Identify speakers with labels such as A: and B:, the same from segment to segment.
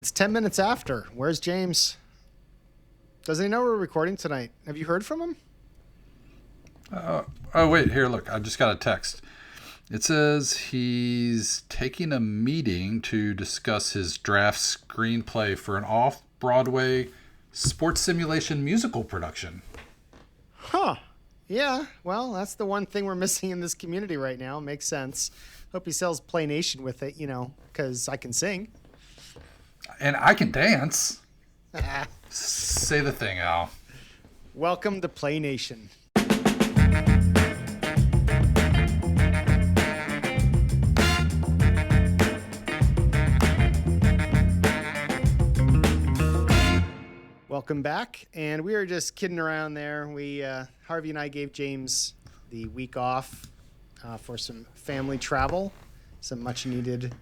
A: It's 10 minutes after. Where's James? Doesn't he know we're recording tonight? Have you heard from him?
B: Oh, wait, here, look. I just got a text. It says he's taking a meeting to discuss his draft screenplay for an off-Broadway sports simulation musical production.
A: Huh. Yeah, well, that's the one thing we're missing in this community right now. Makes sense. Hope he sells Play Nation with it, because I can sing.
B: And I can dance. Say the thing, Al.
A: Welcome to Play Nation. Welcome back, and we were just kidding around there. Harvey and I gave James the week off for some family travel, some much-needed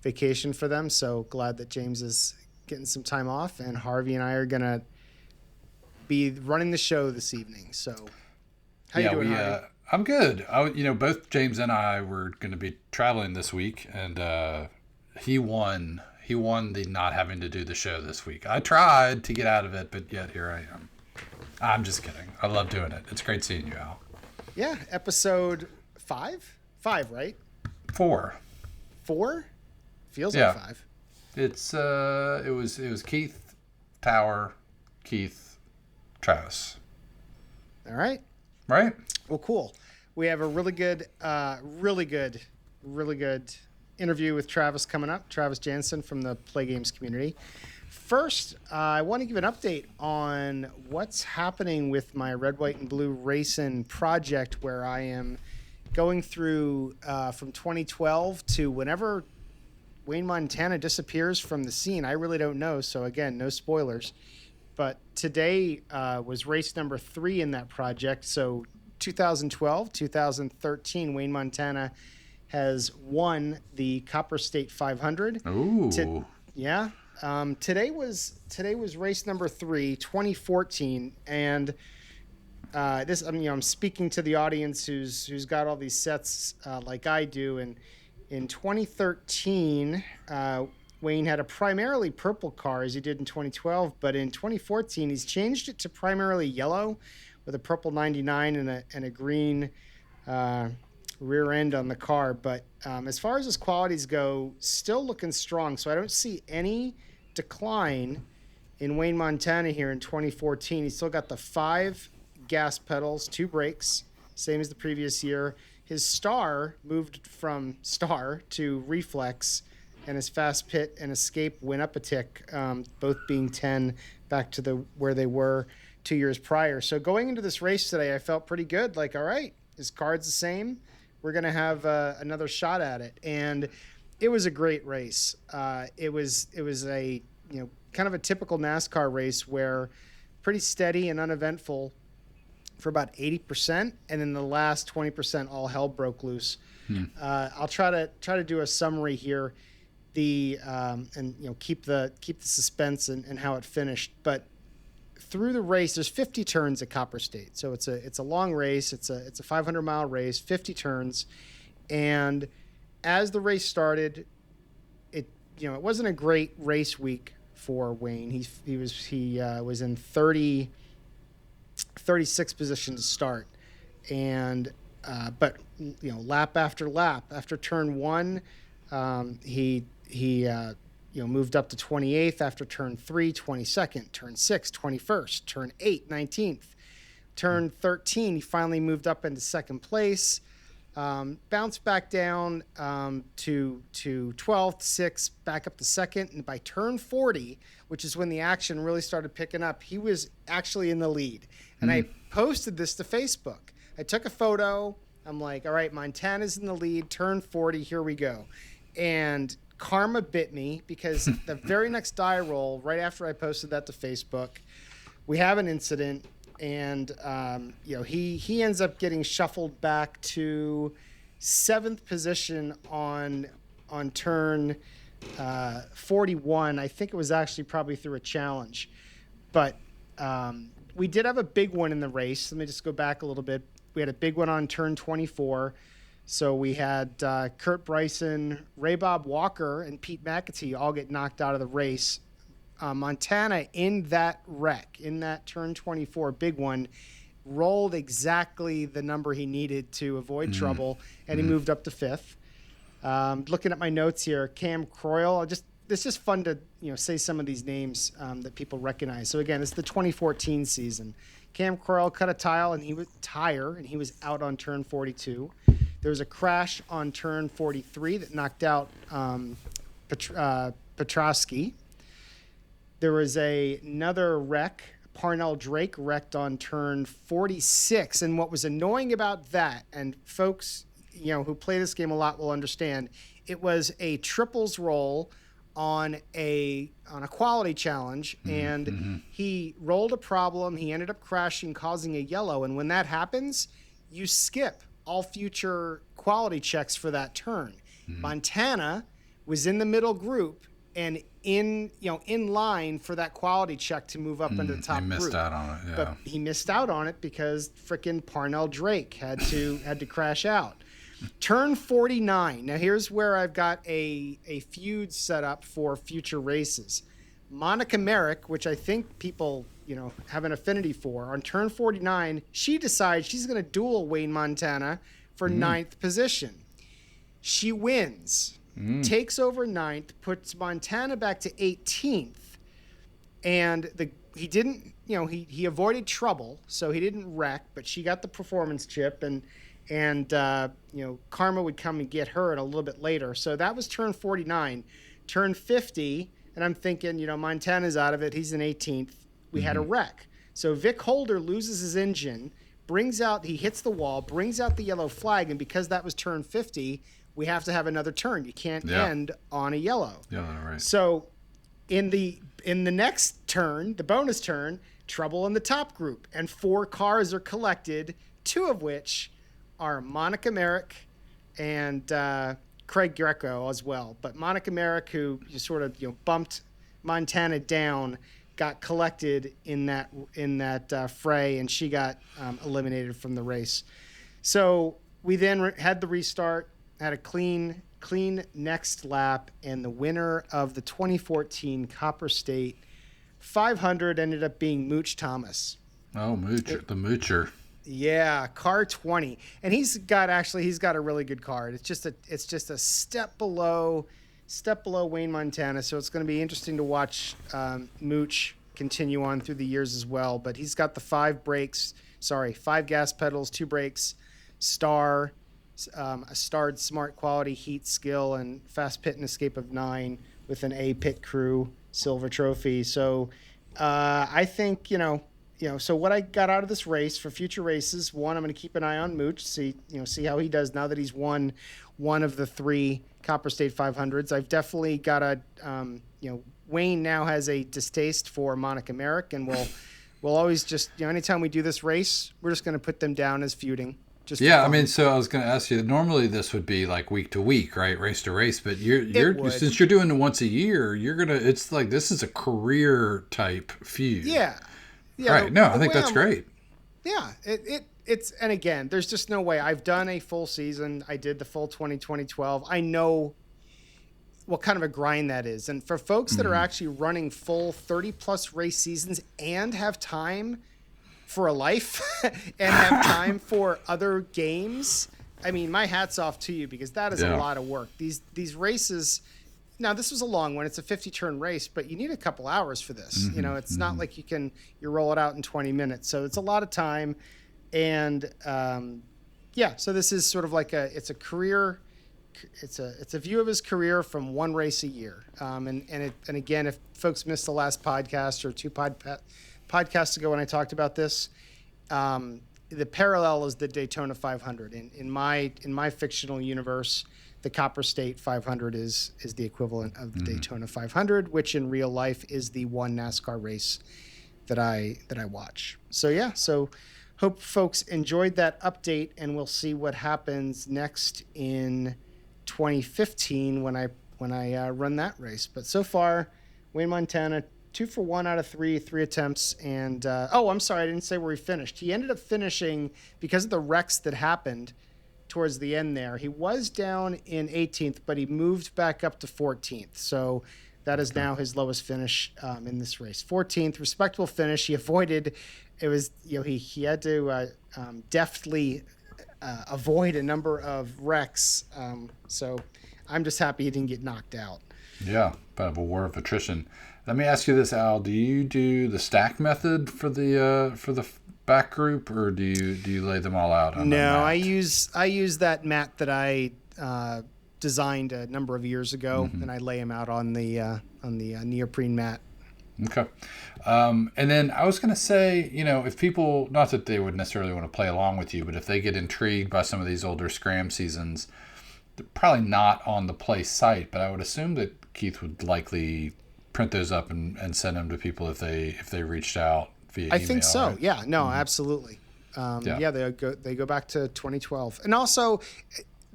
A: vacation for them. So glad that James is getting some time off, and Harvey and I are gonna be running the show this evening. So, how you doing, Harvey?
B: I'm good. Both James and I were going to be traveling this week, and he won. He won the not having to do the show this week. I tried to get out of it, but yet here I am. I'm just kidding. I love doing it. It's great seeing you, Al.
A: Yeah, episode 5? 5, right?
B: 4.
A: 4? Feels like 5.
B: It's it was Keith, Tower, Keith, Travis.
A: All right.
B: Right?
A: Well, cool. We have a really good interview with Travis coming up. Travis Jansen from the Play Games community. First, I want to give an update on what's happening with my Red, White, and Blue Racing project, where I am going through from 2012 to whenever Wayne, Montana disappears from the scene. I really don't know. So again, no spoilers. But today was race number 3 in that project. So 2012, 2013, Wayne, Montana has won the Copper State 500.
B: Ooh.
A: Today was race number 3, 2014, and I'm speaking to the audience who's got all these sets like I do, and in 2013, Wayne had a primarily purple car as he did in 2012, but in 2014 he's changed it to primarily yellow with a purple 99 and a green rear end on the car. But as far as his qualities go, still looking strong. So I don't see any decline in Wayne, Montana here in 2014. He's still got the 5 gas pedals, 2 brakes, same as the previous year. His star moved from star to reflex, and his fast pit and escape went up a tick, both being 10 back to where they were 2 years prior. So going into this race today, I felt pretty good. Like, all right, his card's the same. We're going to have another shot at it. And it was a great race. It was a, kind of a typical NASCAR race where pretty steady and uneventful for about 80%. And then the last 20%, all hell broke loose. I'll try to do a summary here, and keep the suspense and how it finished. But through the race, there's 50 turns at Copper State, so it's a long race. It's a 500-mile race, 50 turns, and as the race started, it wasn't a great race week for Wayne. He was in 36th position to start, and but lap after lap, after turn 1, he moved up to 28th after turn 3, 22nd, turn 6, 21st, turn 8, 19th, turn 13. He finally moved up into second place, bounced back down to 12th, 6th, back up to second. And by turn 40, which is when the action really started picking up, he was actually in the lead. And I posted this to Facebook. I took a photo. I'm like, all right, Montana's in the lead, turn 40, here we go. And karma bit me, because the very next die roll, right after I posted that to Facebook, we have an incident, and he ends up getting shuffled back to 7th position on turn 41. I think it was actually probably through a challenge, but we did have a big one in the race. Let me just go back a little bit. We had a big one on turn 24. So we had Kurt Bryson, Ray Bob Walker, and Pete McAtee all get knocked out of the race. Montana in that wreck, in that turn 24 big one, rolled exactly the number he needed to avoid trouble, and he moved up to fifth. Looking at my notes here, Cam Croyle. It's just fun to say some of these names that people recognize. So again, it's the 2014 season. Cam Croyle cut a tire and he was out on turn 42. There was a crash on turn 43 that knocked out Petrosky. There was another wreck. Parnell Drake wrecked on turn 46. And what was annoying about that, and folks who play this game a lot will understand, it was a triples roll on a quality challenge, and he rolled a problem. He ended up crashing, causing a yellow. And when that happens, you skip all future quality checks for that turn. Montana was in the middle group and in line for that quality check to move up into the top group. He missed out on it, yeah. But he missed out on it because frickin' Parnell Drake had to crash out. Turn 49. Now here's where I've got a feud set up for future races. Monica Merrick, which I think people have an affinity for, on turn 49, she decides she's going to duel Wayne Montana for 9th position. She wins, takes over 9th, puts Montana back to 18th, and he didn't, he avoided trouble, so he didn't wreck, but she got the performance chip, and Karma would come and get her a little bit later. So that was turn 49. Turn 50, and I'm thinking, Montana's out of it. He's in 18th. We had a wreck. So Vic Holder loses his engine, he hits the wall, brings out the yellow flag, and because that was turn 50, we have to have another turn. You can't end on a yellow. Yeah, right. So in the next turn, the bonus turn, trouble in the top group, and 4 cars are collected, 2 of which are Monica Merrick and Craig Greco as well. But Monica Merrick, who sort of bumped Montana down, got collected in that fray, and she got eliminated from the race. So we then had the restart, had a clean next lap, and the winner of the 2014 Copper State 500 ended up being Mooch Thomas. Oh, the Moocher. Yeah, car 20, and he's got a really good card. It's just a step below Wayne Montana, so it's going to be interesting to watch Mooch continue on through the years as well. But he's got the 5 gas pedals, 2 brakes, a starred smart quality heat skill, and fast pit and escape of 9 with an A pit crew silver trophy. So I think so what I got out of this race for future races, one, I'm going to keep an eye on Mooch, see how he does now that he's won one of the 3 Copper State 500s. I've definitely got Wayne now has a distaste for Monica Merrick, and we'll always just, anytime we do this race, we're just going to put them down as feuding. So I was going to ask you, normally this would be like week to week, right? Race to race, but you're since you're doing it once a year, it's like, this is a career type feud. Yeah. Yeah, right. No, I think that's great. Yeah, it's and again, there's just no way. I've done a full season. I did the full 2012. I know what kind of a grind that is. And for folks that are actually running full 30+ race seasons and have time for a life and have time for other games, I mean, my hat's off to you, because that is a lot of work. These races. Now, this was a long one. It's a 50-turn race, but you need a couple hours for this. It's not like you roll it out in 20 minutes. So it's a lot of time. And so this is sort of like it's a career. It's a view of his career from one race a year. And again, if folks missed the last podcast or 2 podcasts ago when I talked about this, the parallel is the Daytona 500. In my fictional universe, the Copper State 500 is the equivalent of the Daytona 500, which in real life is the one NASCAR race that I watch. So hope folks enjoyed that update, and we'll see what happens next in 2015 when I run that race. But so far, Wayne Montana 2 for 1 out of 3 attempts, and I'm sorry, I didn't say where he finished. He ended up finishing, because of the wrecks that happened. towards the end there. He was down in 18th, but he moved back up to 14th. So that is now his lowest finish in this race. 14th, respectable finish. He avoided. It was he had to deftly avoid a number of wrecks. So I'm just happy he didn't get knocked out.
B: Yeah, but a war of attrition. Let me ask you this, Al. Do you do the stack method for the back group, or do you lay them all out on the mat?
A: I use that mat that I designed a number of years ago, and I lay them out on the neoprene mat.
B: Okay. And then I was going to say, if people, not that they would necessarily want to play along with you, but if they get intrigued by some of these older Scram seasons, they're probably not on the Play site, but I would assume that Keith would likely print those up and send them to people if they reached out via email.
A: I think so.
B: Right?
A: Yeah. No, absolutely. They go back to 2012, and also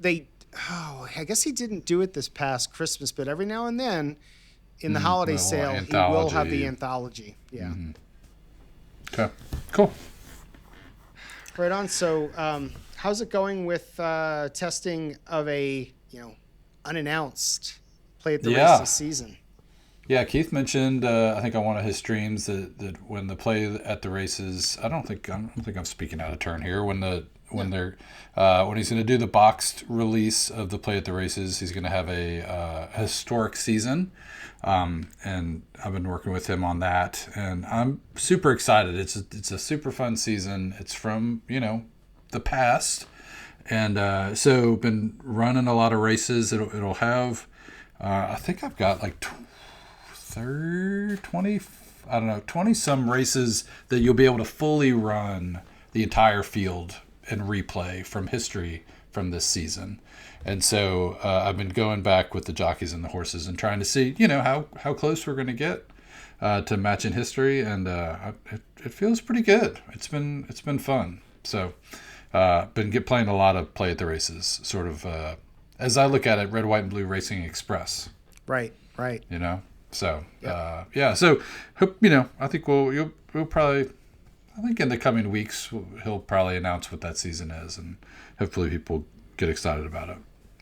A: I guess he didn't do it this past Christmas, but every now and then in the holiday sale, he will have the anthology. Yeah.
B: Okay. Cool.
A: Right on. So, how's it going with testing of a unannounced Play at the Races season?
B: Yeah, Keith mentioned I think on one of his streams that when the Play at the Races, I don't think I'm speaking out of turn here. When he's going to do the boxed release of the Play at the Races, he's going to have a historic season, and I've been working with him on that, and I'm super excited. It's a super fun season. It's from the past, and so been running a lot of races. It'll have I think I've got like 20 some races that you'll be able to fully run the entire field and replay from history from this season. And so I've been going back with the jockeys and the horses and trying to see how close we're going to get to matching history, and it feels pretty good. It's been fun. So been playing a lot of Play at the Races, sort of as I look at it, Red, White, and Blue Racing Express.
A: Right.
B: So
A: yep.
B: So hope I think we'll probably, I think in the coming weeks he'll probably announce what that season is, and hopefully people get excited about it.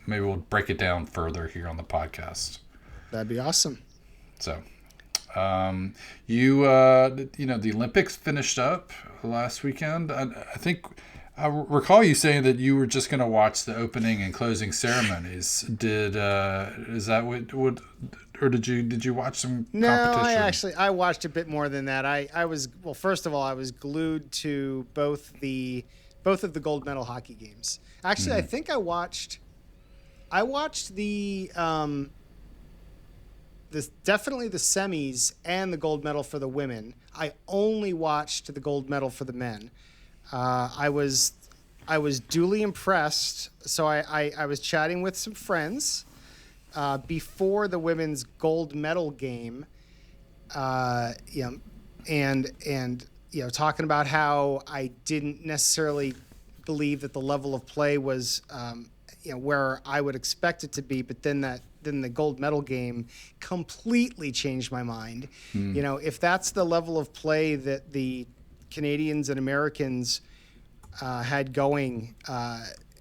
B: Maybe we'll break it down further here on the podcast.
A: That'd be awesome.
B: So, the Olympics finished up last weekend. I think I recall you saying that you were just going to watch the opening and closing ceremonies. Is that what or did you watch some competition?
A: I watched a bit more than that. First of all, I was glued to both of the gold medal hockey games. Actually, I think I watched the definitely the semis and the gold medal for the women. I only watched the gold medal for the men. I was duly impressed. So I was chatting with some friends before the women's gold medal game, and talking about how I didn't necessarily believe that the level of play was where I would expect it to be, but then the gold medal game completely changed my mind. If that's the level of play that the Canadians and Americans had going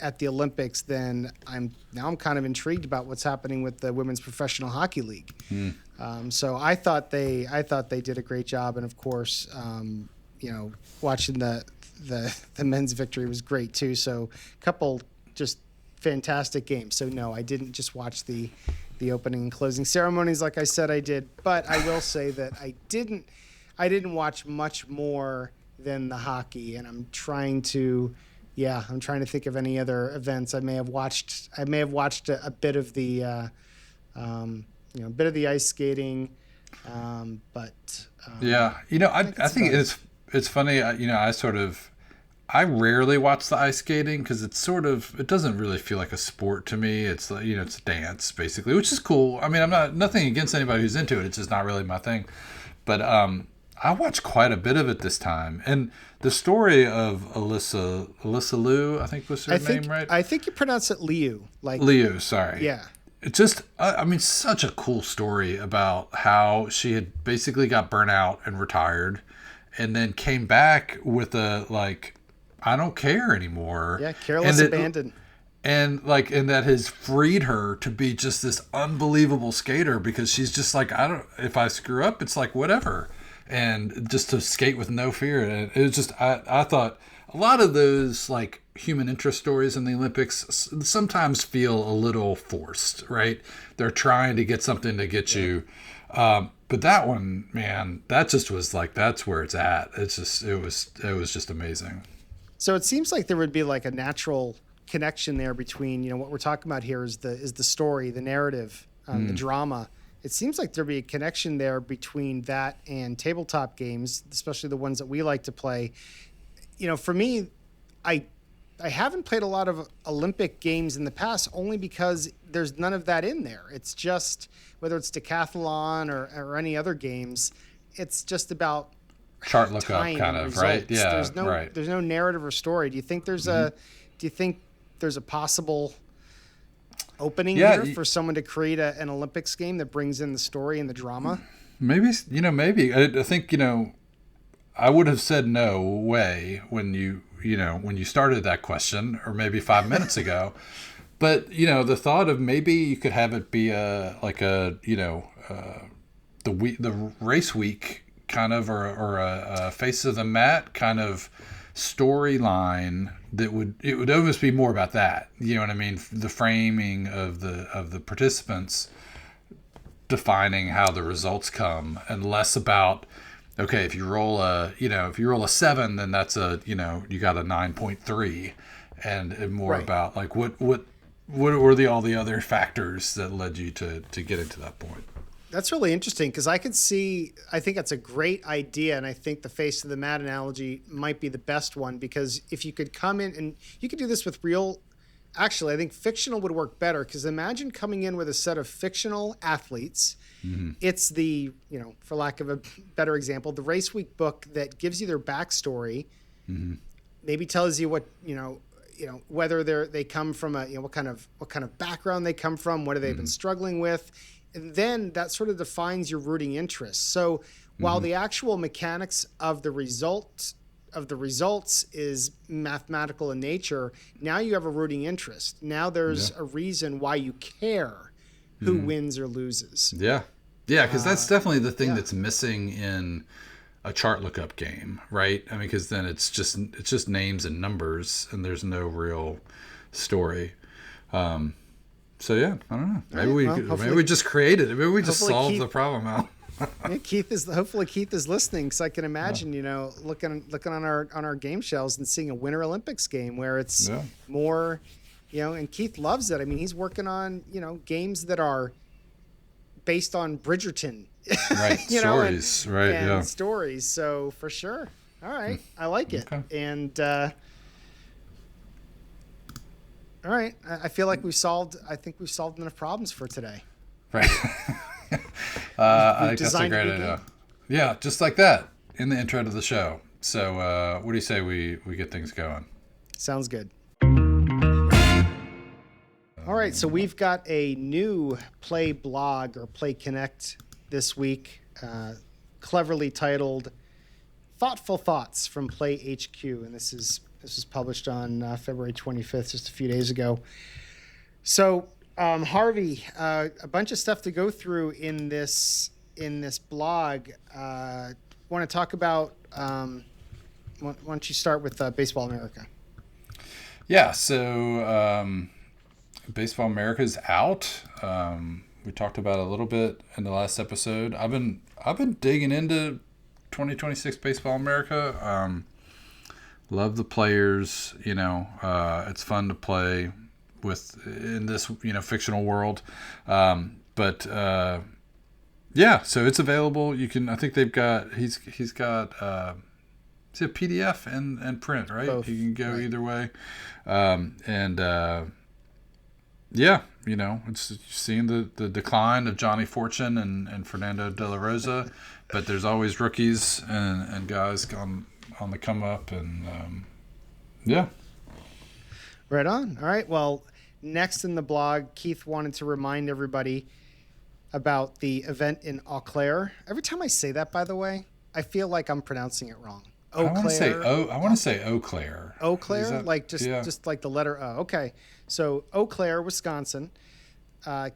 A: at the Olympics, then I'm kind of intrigued about what's happening with the Women's Professional Hockey League. So I thought they did a great job, and of course, watching the men's victory was great too. So a couple just fantastic games. So no, I didn't just watch the opening and closing ceremonies like I said I did, but I will say that I didn't watch much more than the hockey, and I'm trying to think of any other events I may have watched. I may have watched a bit of the bit of the ice skating, but I think it's funny. I rarely watch the ice skating because it doesn't really feel like a sport to me. It's like, it's a dance basically, which is cool. I mean, I'm nothing against anybody who's into it. It's just not really my thing. But I watched quite a bit of it this time, and the story of Alyssa Liu, I think was her name, right? I think you pronounce it Liu.
B: Liu, sorry.
A: Yeah.
B: It's just, such a cool story about how she had basically got burnt out and retired, and then came back with I don't care anymore.
A: Yeah, careless abandon.
B: and that has freed her to be just this unbelievable skater, because she's just like, I don't, if I screw up, it's like whatever, and just to skate with no fear. And it was just, I thought a lot of those like human interest stories in the Olympics sometimes feel a little forced, right? They're trying to get something to get you. But that one, man, that just was like, that's where it's at. It's just, it was just amazing.
A: So it seems like there would be like a natural connection there between, you know, what we're talking about here is the story, the narrative, the drama. It seems like there'd be a connection there between that and tabletop games, especially the ones that we like to play. You know, for me, I haven't played a lot of Olympic games in the past, only because there's none of that in there. It's just, whether it's decathlon or any other games, it's just about
B: chart lookup kind of, right? Yeah,
A: there's no narrative or story. Do you think there's a possible opening here for someone to create an Olympics game that brings in the story and the drama?
B: Maybe, maybe. I think, I would have said no way when you started that question, or maybe 5 minutes ago. But, the thought of maybe you could have it be the race week kind of, or a face of the mat kind of storyline it would almost be more about that. You know what I mean? The framing of the participants defining how the results come, and less about, okay, if you roll a 7, then that's you got a 9.3, and more about like what were all the other factors that led you to get into that point.
A: That's really interesting, because I think that's a great idea, and I think the face of the mat analogy might be the best one, because if you could come in, and you could do this with actually, I think fictional would work better, because imagine coming in with a set of fictional athletes. Mm-hmm. It's the, for lack of a better example, the race week book that gives you their backstory, maybe tells you what, whether they come from what kind of background they come from, what have they been struggling with. And then that sort of defines your rooting interest. So while the actual mechanics of the results is mathematical in nature, now you have a rooting interest. Now there's a reason why you care who wins or loses.
B: Yeah. Yeah, because that's definitely the thing that's missing in a chart lookup game, right? I mean, because then it's just names and numbers, and there's no real story. So yeah, I don't know. Maybe we just created it. Maybe we just solved the problem out.
A: Hopefully Keith is listening, because I can imagine, looking on our game shelves and seeing a Winter Olympics game where it's more, and Keith loves it. I mean, he's working on, games that are based on Bridgerton,
B: right? Stories, and
A: stories. So for sure. All right. I like it. Okay. And, all right. I feel like we've solved enough problems for today.
B: Right. I think that's a great idea. Yeah, just like that in the intro to the show. So what do you say we get things going?
A: Sounds good. All right. So we've got a new Play blog or Play Connect this week, cleverly titled Thoughtful Thoughts from Play HQ. And this was published on February 25th, just a few days ago. So, Harvey, a bunch of stuff to go through in this blog. Want to talk about? Why don't you start with Baseball America?
B: Yeah. So, Baseball America is out. We talked about it a little bit in the last episode. I've been digging into 2026 Baseball America. Love the players, it's fun to play with in this, fictional world. So it's available. You can, I think he's got it's a PDF and print, right? Both. You can go either way. It's seeing the decline of Johnny Fortune and Fernando De La Rosa, but there's always rookies and guys on the come up, and
A: right on. All right, well, next in the blog, Keith wanted to remind everybody about the event in Eau Claire. Every time I say that, by the way, I feel like I'm pronouncing it wrong. Eau Claire.
B: I want to say Eau Claire.
A: Eau Claire,
B: That,
A: like just like the letter O. Okay, so Eau Claire, Wisconsin.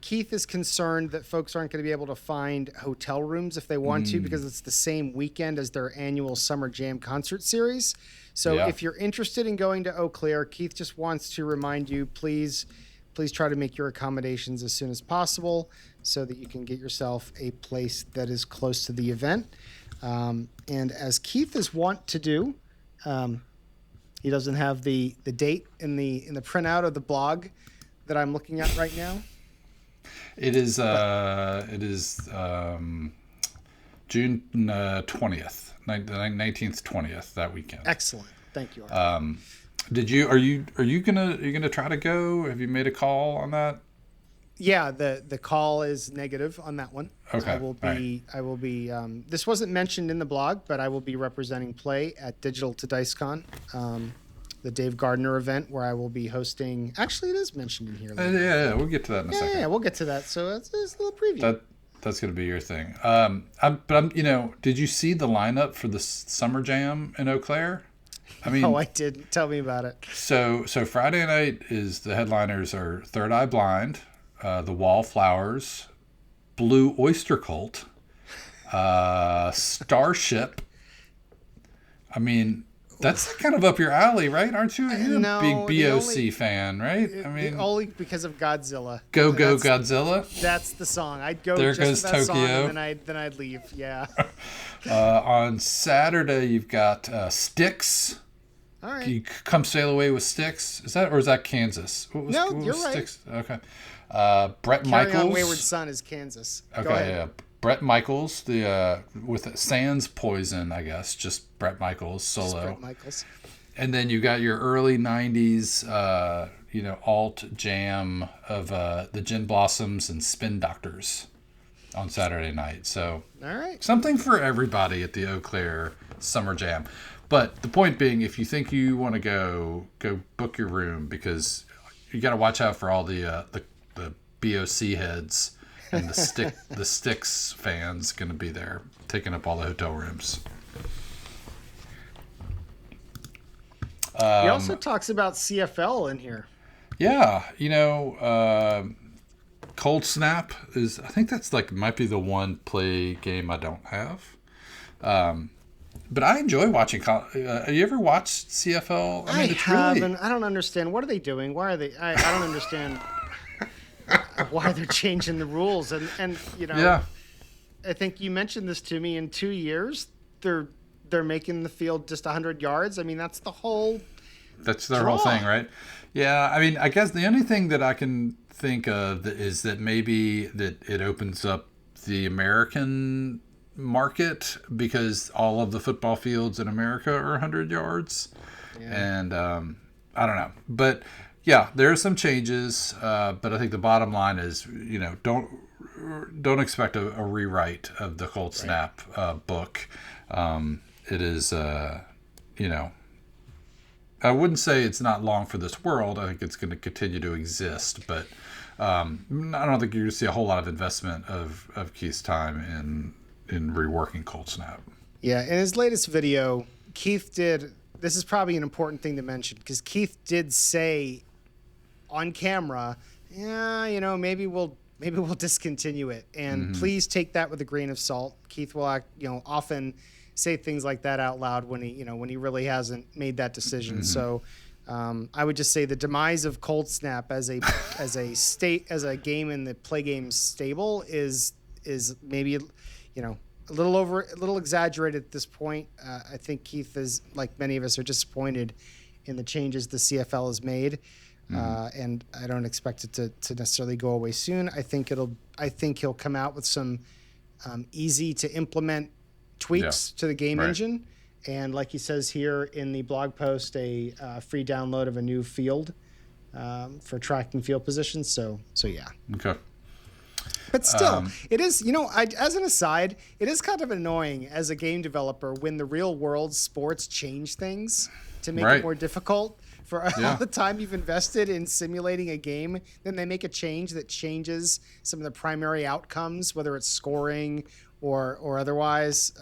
A: Keith is concerned that folks aren't going to be able to find hotel rooms if they want to, because it's the same weekend as their annual Summer Jam concert series. So if you're interested in going to Eau Claire, Keith just wants to remind you, please try to make your accommodations as soon as possible so that you can get yourself a place that is close to the event. And as Keith is wont to do, he doesn't have the date in the printout of the blog that I'm looking at right now.
B: It is June 20th, the 19th, 20th, that weekend.
A: Excellent. Thank you.
B: Are you gonna try to go? Have you made a call on that?
A: Yeah, the call is negative on that one.
B: Okay.
A: I will be this wasn't mentioned in the blog, but I will be representing PLAAY at Digital to DiceCon, the Dave Gardner event, where I will be hosting. Actually, it is mentioned in here.
B: Yeah, we'll get to that in a second.
A: Yeah, we'll get to that. So it's a little preview.
B: That's going to be your thing. Did you see the lineup for the Summer Jam in Eau Claire? I mean,
A: I didn't. Tell me about it.
B: So Friday night is the headliners are Third Eye Blind, the Wallflowers, Blue Oyster Cult, Starship. I mean, that's kind of up your alley, right? Aren't you? You're a big BOC fan, right? I mean,
A: only because of Godzilla.
B: Go Godzilla.
A: That's the song. I'd go.
B: There
A: just
B: goes
A: to that
B: Tokyo.
A: song, and then I'd leave. Yeah.
B: On Saturday, you've got Styx.
A: All right.
B: You Come Sail Away with Styx. Is that Kansas?
A: You're right.
B: Styx? Okay. Brett
A: Carry
B: Michaels.
A: On Wayward Son is Kansas.
B: Okay, yeah. Brett Michaels, with Sans Poison, I guess, just Brett Michaels solo.
A: Just Brett Michaels.
B: And then you got your early '90s, alt jam of the Gin Blossoms and Spin Doctors on Saturday night. So,
A: all right,
B: something for everybody at the Eau Claire Summer Jam. But the point being, if you think you want to go book your room, because you got to watch out for all the BOC heads. And the Styx fans going to be there, taking up all the hotel rooms.
A: He also talks about CFL in here.
B: Yeah, Cold Snap is. I think that's might be the one play game I don't have. But I enjoy watching. Have you ever watched CFL?
A: I haven't. I don't understand. What are they doing? Why are they? I don't understand. Why they're changing the rules and
B: yeah.
A: I think you mentioned this to me. In 2 years they're making the field just 100 yards. I mean, that's their whole
B: thing, right? Yeah, I mean, I guess the only thing that I can think of is that maybe that it opens up the American market, because all of the football fields in America are 100 yards. And I don't know, but yeah, there are some changes, but I think the bottom line is, don't expect a rewrite of the Cold Snap book. It is, I wouldn't say it's not long for this world. I think it's going to continue to exist, but I don't think you're going to see a whole lot of investment of Keith's time in reworking Cold Snap. Yeah,
A: in his latest video, Keith did. This is probably an important thing to mention, because Keith did say on camera, maybe we'll discontinue it, and please take that with a grain of salt. Keith will often say things like that out loud when he really hasn't made that decision. So I would just say the demise of Cold Snap as a game in the Play Games stable is maybe a little exaggerated at this point. I think Keith is, like many of us, are disappointed in the changes the CFL has made. And I don't expect it to necessarily go away soon. I think he'll come out with some easy to implement tweaks to the game engine, and like he says here in the blog post, a free download of a new field for tracking field positions. So yeah.
B: Okay.
A: But still, it is, as an aside, it is kind of annoying as a game developer when the real world sports change things to make it more difficult. For all the time you've invested in simulating a game, then they make a change that changes some of the primary outcomes, whether it's scoring or otherwise.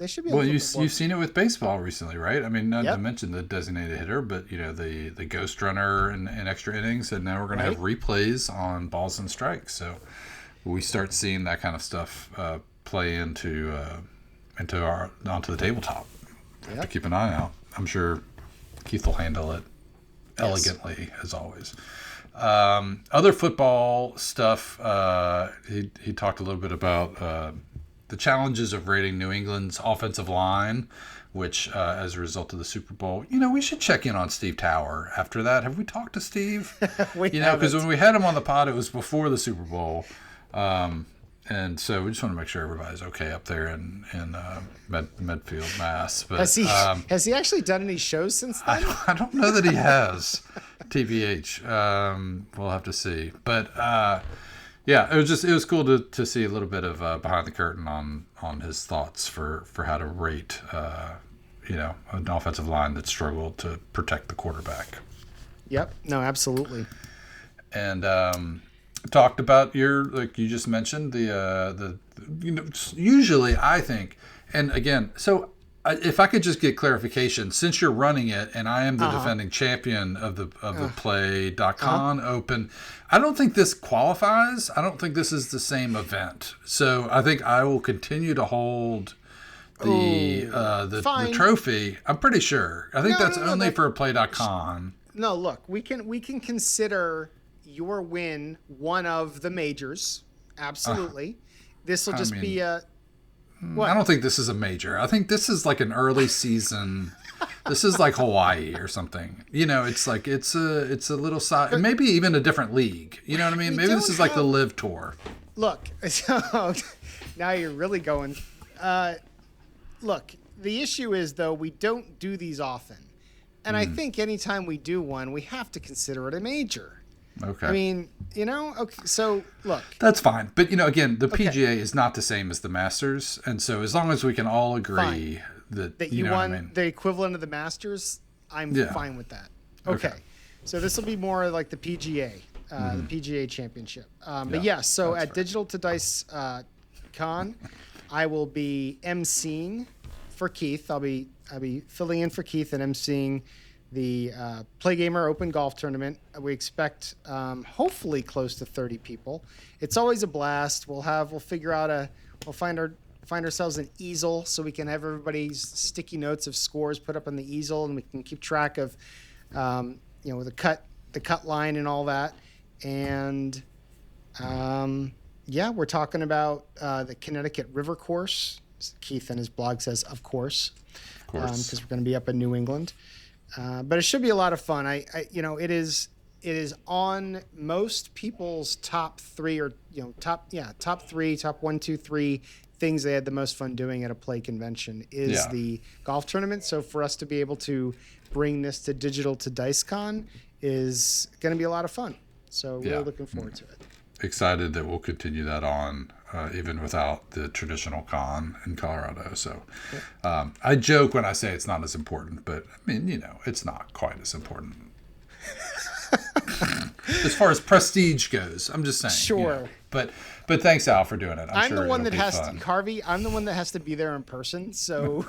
A: They should be.
B: Well, you've seen it with baseball recently, right? I mean, not to mention the designated hitter, but the ghost runner and extra innings, and now we're going to have replays on balls and strikes. So we start seeing that kind of stuff play onto the tabletop. Have to keep an eye out. I'm sure Keith will handle it elegantly as always. Other football stuff. He talked a little bit about the challenges of rating New England's offensive line, which as a result of the Super Bowl, we should check in on Steve Tower after that. Have we talked to Steve? Because when we had him on the pod, it was before the Super Bowl. And so we just want to make sure everybody's okay up there in Medfield, Mass. But
A: has he actually done any shows since then?
B: I don't know that he has. TBH. We'll have to see. But it was cool to see a little bit of behind the curtain on his thoughts for how to rate an offensive line that struggled to protect the quarterback.
A: Yep. No, absolutely.
B: And talked about like you just mentioned, usually I think, and again, so if I could just get clarification, since you're running it and I am the defending champion of the PLAAY Open, I don't think this qualifies. I don't think this is the same event. So I think I will continue to hold the trophy. I'm pretty sure. I think that's only for PLAAY.con.
A: No, look, we can consider your win one of the majors. Absolutely. This will just be a... What?
B: I don't think this is a major. I think this is like an early season. This is like Hawaii or something. It's like it's a little side, maybe even a different league. You know what I mean? Maybe this is like the Live Tour.
A: Look, so now you're really going. Look, the issue is though we don't do these often, and I think anytime we do one, we have to consider it a major.
B: Okay.
A: I mean, okay, so look.
B: That's fine. But, again, the PGA is not the same as the Masters. And so as long as we can all agree that
A: you won the equivalent of the Masters, I'm fine with that. Okay. So this will be more like the PGA, the PGA Championship. But so at Digital to Dice Con, I will be emceeing for Keith. I'll be filling in for Keith and emceeing the PLAAY Gamer Open golf tournament. We expect hopefully close to 30 people. It's always a blast. We'll find ourselves an easel so we can have everybody's sticky notes of scores put up on the easel, and we can keep track of the cut line and all that. And we're talking about the Connecticut River course. Keith in his blog says, of course, because we're going to be up in New England. But it should be a lot of fun. It is on most people's top three or top 1, 2, 3 things they had the most fun doing at a PLAAY convention is the golf tournament. So for us to be able to bring this to Digital to DiceCon is going to be a lot of fun. So really looking forward to it.
B: Excited that we'll continue that on even without the traditional con in Colorado. So I joke when I say it's not as important, but I mean, it's not quite as important. As far as prestige goes, I'm just saying. Sure. But thanks, Al, for doing it. I'm sure
A: the one that has to, Harvey. I'm the one that has to be there in person. So.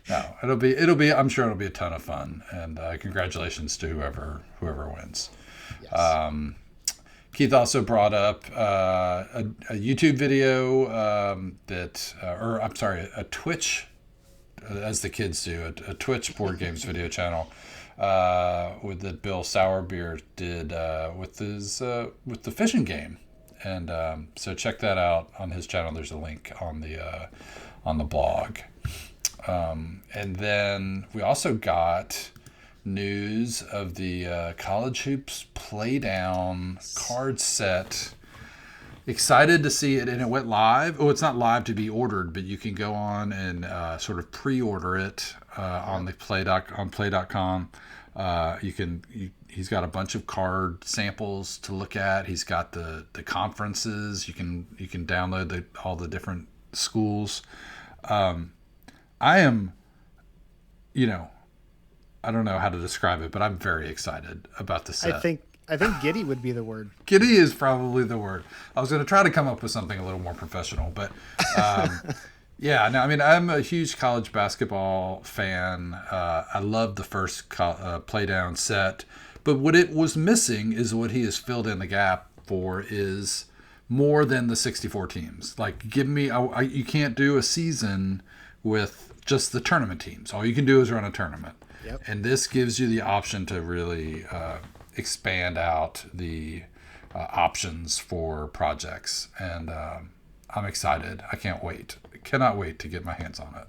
B: No, it'll be. I'm sure it'll be a ton of fun, and congratulations to whoever wins. Yes. Keith also brought up a YouTube video a Twitch, as the kids do, a Twitch board games video channel that Bill Sourbeer did with the fishing game, and so check that out on his channel. There's a link on the blog, and then we also got news of the College Hoops Playdown card set. Excited to see it, and it went live. Oh, it's not live to be ordered, but you can go on and sort of pre-order it on the PLAAY.com. He's got a bunch of card samples to look at. He's got the conferences. You can download all the different schools. I am, I don't know how to describe it, but I'm very excited about the set.
A: I think giddy would be the word.
B: Giddy is probably the word. I was going to try to come up with something a little more professional, but Yeah, no, I mean, I'm a huge college basketball fan. I love the first play down set, but what it was missing is what he has filled in the gap for is more than the 64 teams. Like, give me, you can't do a season with just the tournament teams. All you can do is run a tournament.
A: Yep.
B: And this gives you the option to really expand out the options for projects. And I'm excited. I can't wait. Cannot wait to get my hands on it.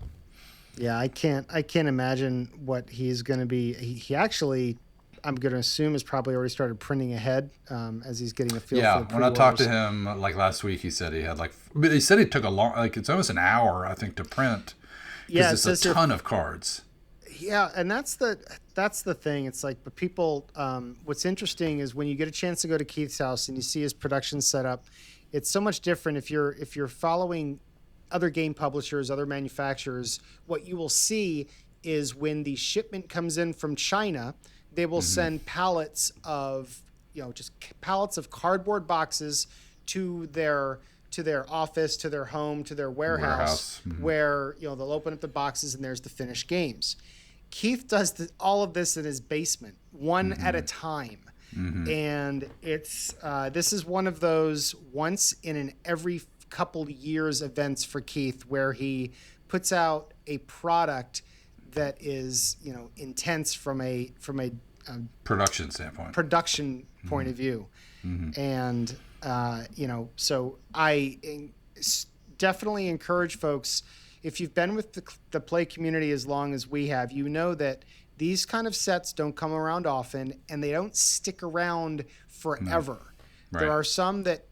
A: Yeah, I can't imagine what he's going to be. He actually, I'm going to assume, has probably already started printing ahead as he's getting a feel for the pre-orders.
B: When I talked to him like last week, he said he had he said it took a long, like it's almost an hour, I think, to print. Yeah, it's a ton of cards.
A: Yeah, and that's the thing. It's like, but people, what's interesting is when you get a chance to go to Keith's house and you see his production setup, it's so much different if you're following other game publishers, other manufacturers. What you will see is when the shipment comes in from China, they will send pallets of, just pallets of cardboard boxes to their office, to their home, to their warehouse. Where, they'll open up the boxes and there's the finished games. Keith does all of this in his basement, one at a time. And it's this is one of those once in an every couple years events for Keith where he puts out a product that is intense from a
B: production standpoint,
A: point of view. And so I definitely encourage folks, if you've been with the play community as long as we have, that these kind of sets don't come around often and they don't stick around forever. Right. There are some that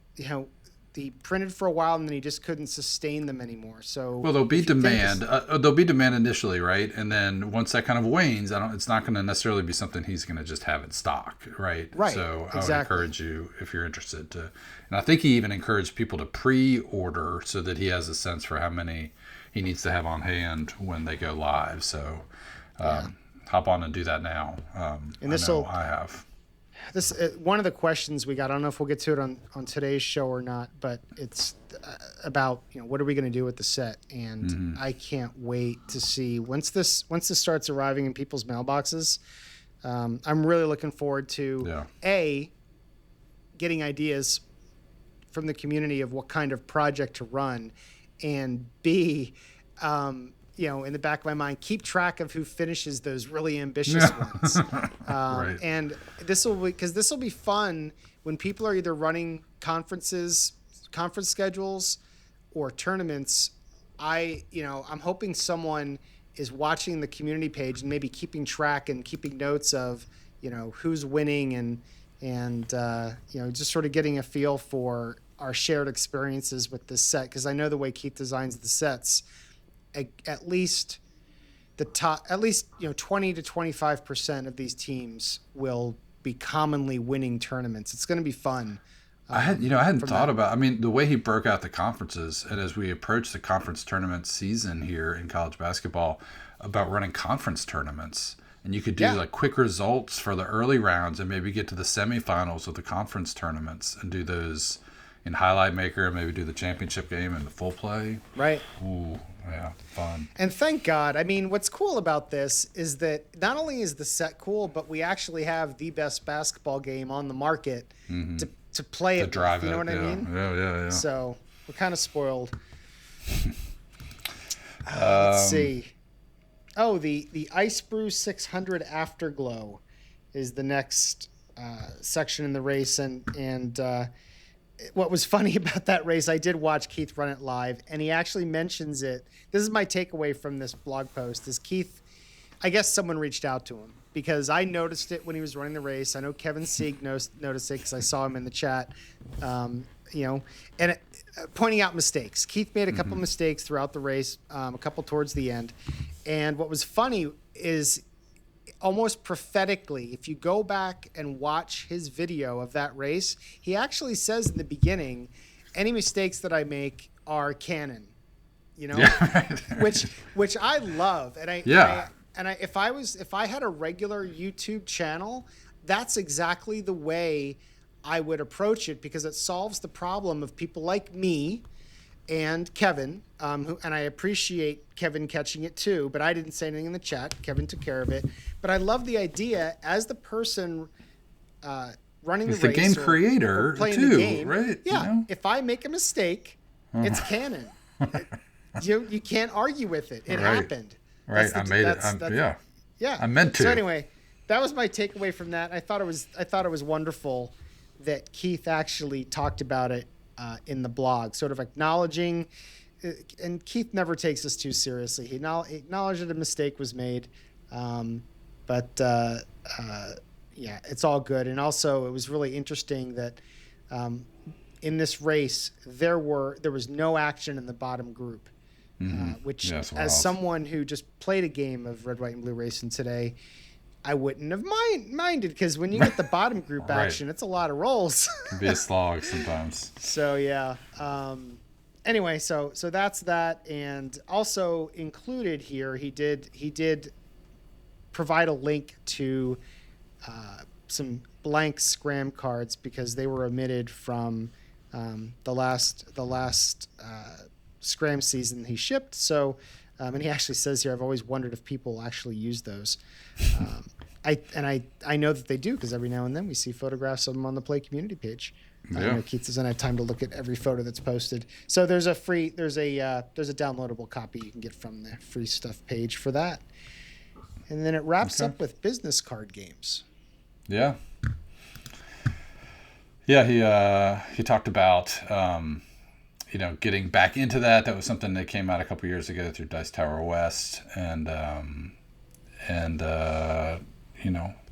A: they printed for a while and then he just couldn't sustain them anymore. So
B: there'll be demand. There'll be demand initially, right? And then once that kind of wanes, it's not going to necessarily be something he's going to just have in stock, right?
A: Right.
B: So I would encourage you, if you're interested, to. And I think he even encouraged people to pre-order so that he has a sense for how many he needs to have on hand when they go live. So hop on and do that now. And I have.
A: This one of the questions we got. I don't know if we'll get to it on today's show or not, but it's about what are we going to do with the set, and I can't wait to see once this starts arriving in people's mailboxes. I'm really looking forward to getting ideas from the community of what kind of project to run, and B, in the back of my mind, keep track of who finishes those really ambitious ones. Right. And this will be fun when people are either running conference schedules or tournaments. I'm hoping someone is watching the community page and maybe keeping track and keeping notes of, who's winning and just sort of getting a feel for our shared experiences with this set. Because I know the way Keith designs the sets, at least 20 to 25% of these teams will be commonly winning tournaments. It's going to be fun.
B: I hadn't thought about. I mean, the way he broke out the conferences, and as we approach the conference tournament season here in college basketball, about running conference tournaments, and you could do like quick results for the early rounds, and maybe get to the semifinals of the conference tournaments, and do those in Highlight Maker, and maybe do the championship game in the full play.
A: Right.
B: Ooh. Yeah, fun.
A: And thank God. I mean, what's cool about this is that not only is the set cool, but we actually have the best basketball game on the market to play it.
B: Drive
A: with, you know what I mean?
B: Yeah.
A: So we're kind of spoiled. Let's see. Oh, the Ice Brew 600 Afterglow is the next section in the race, and what was funny about that race, I did watch Keith run it live, and he actually mentions it. This is my takeaway from this blog post, is Keith, I guess someone reached out to him, because I noticed it when he was running the race. I know Kevin Sieg noticed it because I saw him in the chat, pointing out mistakes. Keith made a couple mistakes throughout the race, a couple towards the end. And what was funny is almost prophetically, if you go back and watch his video of that race, he actually says in the beginning, any mistakes that I make are canon, which I love. And if I had a regular YouTube channel, that's exactly the way I would approach it, because it solves the problem of people like me and Kevin, and I appreciate Kevin catching it too, but I didn't say anything in the chat. Kevin took care of it. But I love the idea as the person running the race,
B: the game creator
A: or playing
B: too,
A: the game,
B: right?
A: Yeah.
B: You know?
A: If I make a mistake, it's canon. You can't argue with it. It happened.
B: Right. I made it.
A: Yeah.
B: I meant to.
A: So anyway, that was my takeaway from that. I thought it was wonderful that Keith actually talked about it in the blog, sort of acknowledging. And Keith never takes us too seriously. He acknowledged that a mistake was made, but it's all good. And also, it was really interesting that in this race there was no action in the bottom group, which, as someone who just played a game of Red, White, and Blue Racing today, I wouldn't have minded, because when you get the bottom group action, it's a lot of rolls.
B: It can be a slog sometimes.
A: So yeah. Anyway, so that's that, and also included here, he did provide a link to some blank scram cards because they were omitted from the last scram season he shipped. So, and he actually says here, I've always wondered if people actually use those. I know that they do, because every now and then we see photographs of them on the PLAAY community page. I know Keith doesn't have time to look at every photo that's posted. So there's a downloadable copy you can get from the free stuff page for that. And then it wraps up with business card games.
B: Yeah. Yeah, he talked about getting back into that. That was something that came out a couple years ago through Dice Tower West, and it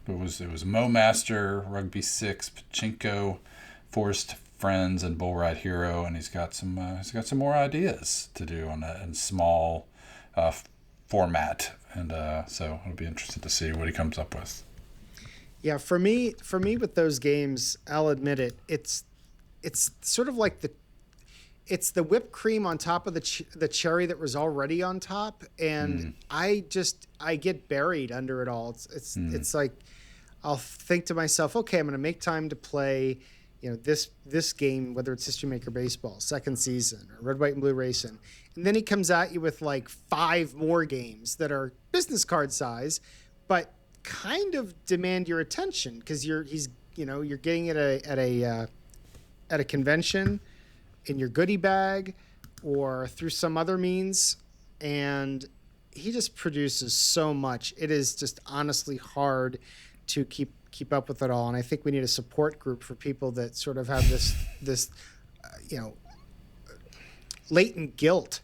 B: was Mo Master, Rugby 6, Pachinko, Forced Friends, and Bull Ride Hero, and he's got some more ideas to do on a small format, and so I'll be interested to see what he comes up with.
A: Yeah, for me with those games, I'll admit it, it's sort of like it's the whipped cream on top of the cherry that was already on top, and I get buried under it all. It's like I'll think to myself, okay, I'm going to make time to play, this game, whether it's History Maker Baseball, second season, or Red, White, and Blue Racing, and then he comes at you with like 5 more games that are business card size, but kind of demand your attention because you're getting it at a convention, in your goodie bag, or through some other means, and he just produces so much. It is just honestly hard to keep up with it all, and I think we need a support group for people that sort of have this latent guilt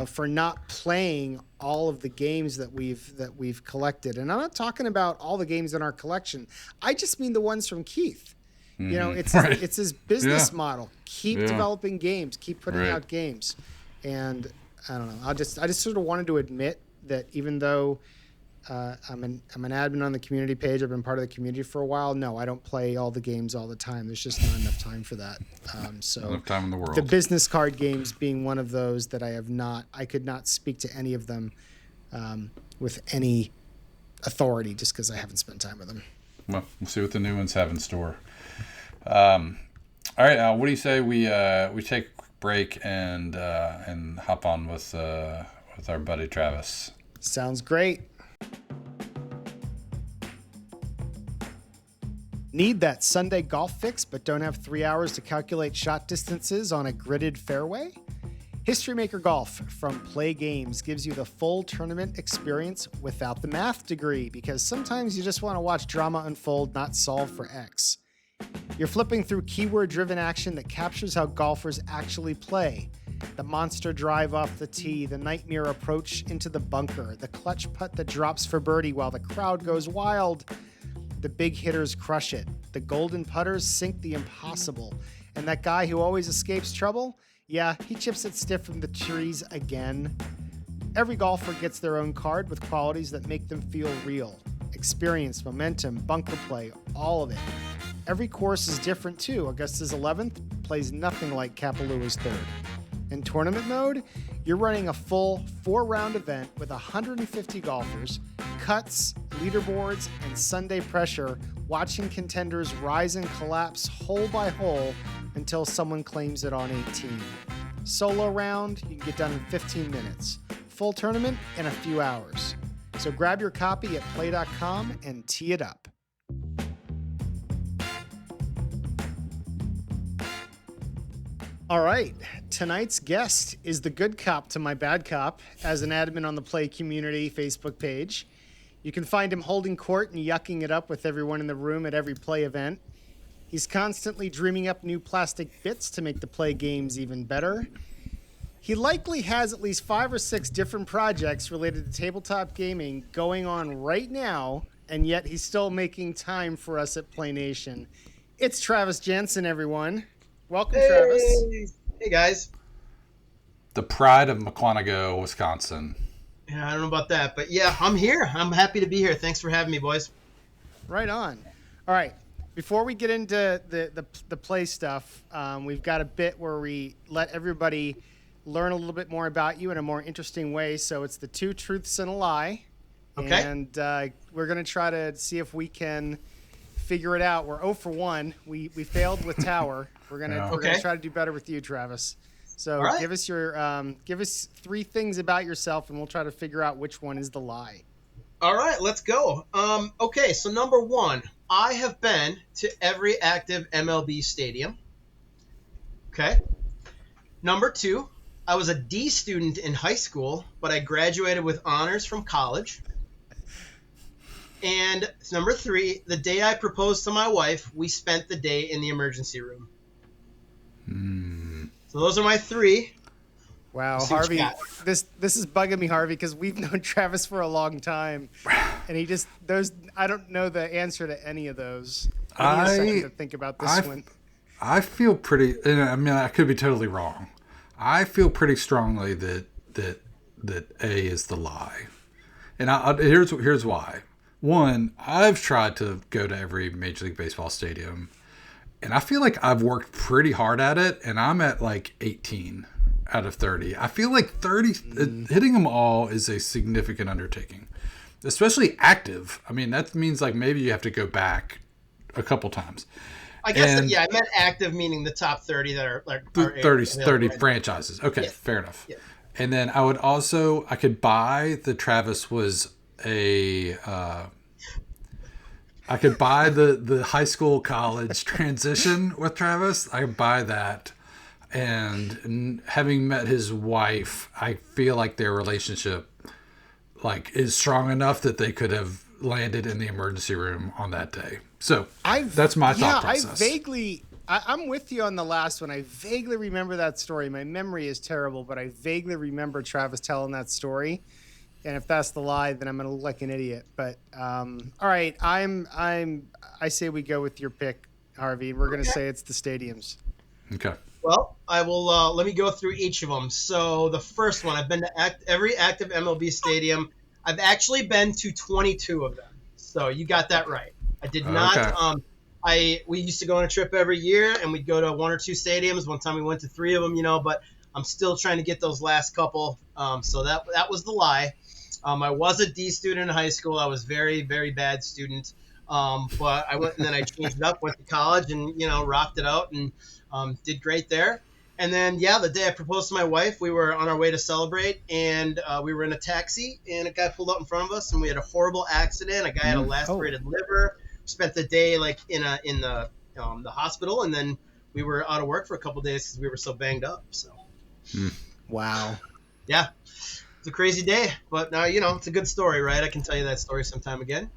A: for not playing all of the games that we've collected. And I'm not talking about all the games in our collection. I just mean the ones from Keith. It's his business model. Keep developing games, keep putting out games. And I don't know. I just sort of wanted to admit that even though I'm an admin on the community page, I've been part of the community for a while. No, I don't play all the games all the time. There's just not enough time for that. So
B: enough time in the world.
A: The business card games being one of those that I could not speak to any of them with any authority just because I haven't spent time with them.
B: Well, we'll see what the new ones have in store. All right, Al, what do you say we take a quick break and hop on with our buddy Travis?
A: Sounds great. Need that Sunday golf fix but don't have 3 hours to calculate shot distances on a gridded fairway? History Maker Golf from PLAAY Games gives you the full tournament experience without the math degree, because sometimes you just want to watch drama unfold, not solve for X. You're flipping through keyword-driven action that captures how golfers actually play. The monster drive off the tee, the nightmare approach into the bunker, the clutch putt that drops for birdie while the crowd goes wild. The big hitters crush it. The golden putters sink the impossible. And that guy who always escapes trouble? Yeah, he chips it stiff from the trees again. Every golfer gets their own card with qualities that make them feel real. Experience, momentum, bunker play, all of it. Every course is different too. Augusta's 11th plays nothing like Kapalua's 3rd. In tournament mode, you're running a full 4-round event with 150 golfers, cuts, leaderboards, and Sunday pressure, watching contenders rise and collapse hole by hole until someone claims it on 18. Solo round, you can get done in 15 minutes. Full tournament in a few hours. So grab your copy at play.com and tee it up. All right, tonight's guest is the good cop to my bad cop as an admin on the Play Community Facebook page. You can find him holding court and yucking it up with everyone in the room at every Play event. He's constantly dreaming up new plastic bits to make the Play games even better. He likely has at least 5 or 6 different projects related to tabletop gaming going on right now, and yet he's still making time for us at Play Nation. It's Travis Jansen, everyone. Welcome,
C: hey,
A: Travis.
C: Hey, guys.
B: The pride of McClonago, Wisconsin.
C: Yeah, I don't know about that, but yeah, I'm here. I'm happy to be here. Thanks for having me, boys.
A: Right on. All right. Before we get into the play stuff, we've got a bit where we let everybody learn a little bit more about you in a more interesting way. So it's the 2 truths and a lie.
C: Okay.
A: And we're going to try to see if we can figure it out. We're 0 for 1. We failed with Tower. We're gonna try to do better with you, Travis. So
C: right.
A: give us 3 things about yourself, and we'll try to figure out which one is the lie.
C: All right, let's go. Okay, so number 1, I have been to every active MLB stadium. Okay. Number 2, I was a D student in high school, but I graduated with honors from college. And number 3, the day I proposed to my wife, we spent the day in the emergency room. So those are my 3.
A: Wow, Harvey, this is bugging me, Harvey, because we've known Travis for a long time, and I don't know the answer to any of those. I need a second to think about this one.
B: I feel pretty. I mean, I could be totally wrong. I feel pretty strongly that A is the lie, and here's why. 1, I've tried to go to every Major League Baseball stadium, and I feel like I've worked pretty hard at it, and I'm at like 18 out of 30. I feel like 30 hitting them all is a significant undertaking, especially active. I mean, that means like maybe you have to go back a couple times.
C: I guess, I meant active, meaning the top 30 that are like
B: 30 franchises. Okay, fair enough. Yeah. And then I could buy the Travis was I could buy the high school college transition with Travis. I could buy that. And having met his wife, I feel like their relationship is strong enough that they could have landed in the emergency room on that day. So that's my thought process.
A: I'm with you on the last one. I vaguely remember that story. My memory is terrible, but I vaguely remember Travis telling that story. And if that's the lie, then I'm going to look like an idiot. But all right, I say we go with your pick, Harvey. We're going to say it's the stadiums.
B: Okay.
C: Well, I will. Let me go through each of them. So the first one, I've been to every active MLB stadium. I've actually been to 22 of them. So you got that right. I did not. We used to go on a trip every year, and we'd go to 1 or 2 stadiums. One time we went to 3 of them, but I'm still trying to get those last couple. So that was the lie. I was a D student in high school. I was very, very bad student. But I went and then I changed it up, went to college and, rocked it out and did great there. And then, the day I proposed to my wife, we were on our way to celebrate and we were in a taxi and a guy pulled up in front of us and we had a horrible accident. A guy had a lacerated liver. Spent the day in the hospital and then we were out of work for a couple of days because we were so banged up. So,
A: wow.
C: Yeah. It's a crazy day, but now it's a good story, right? I can tell you that story sometime again.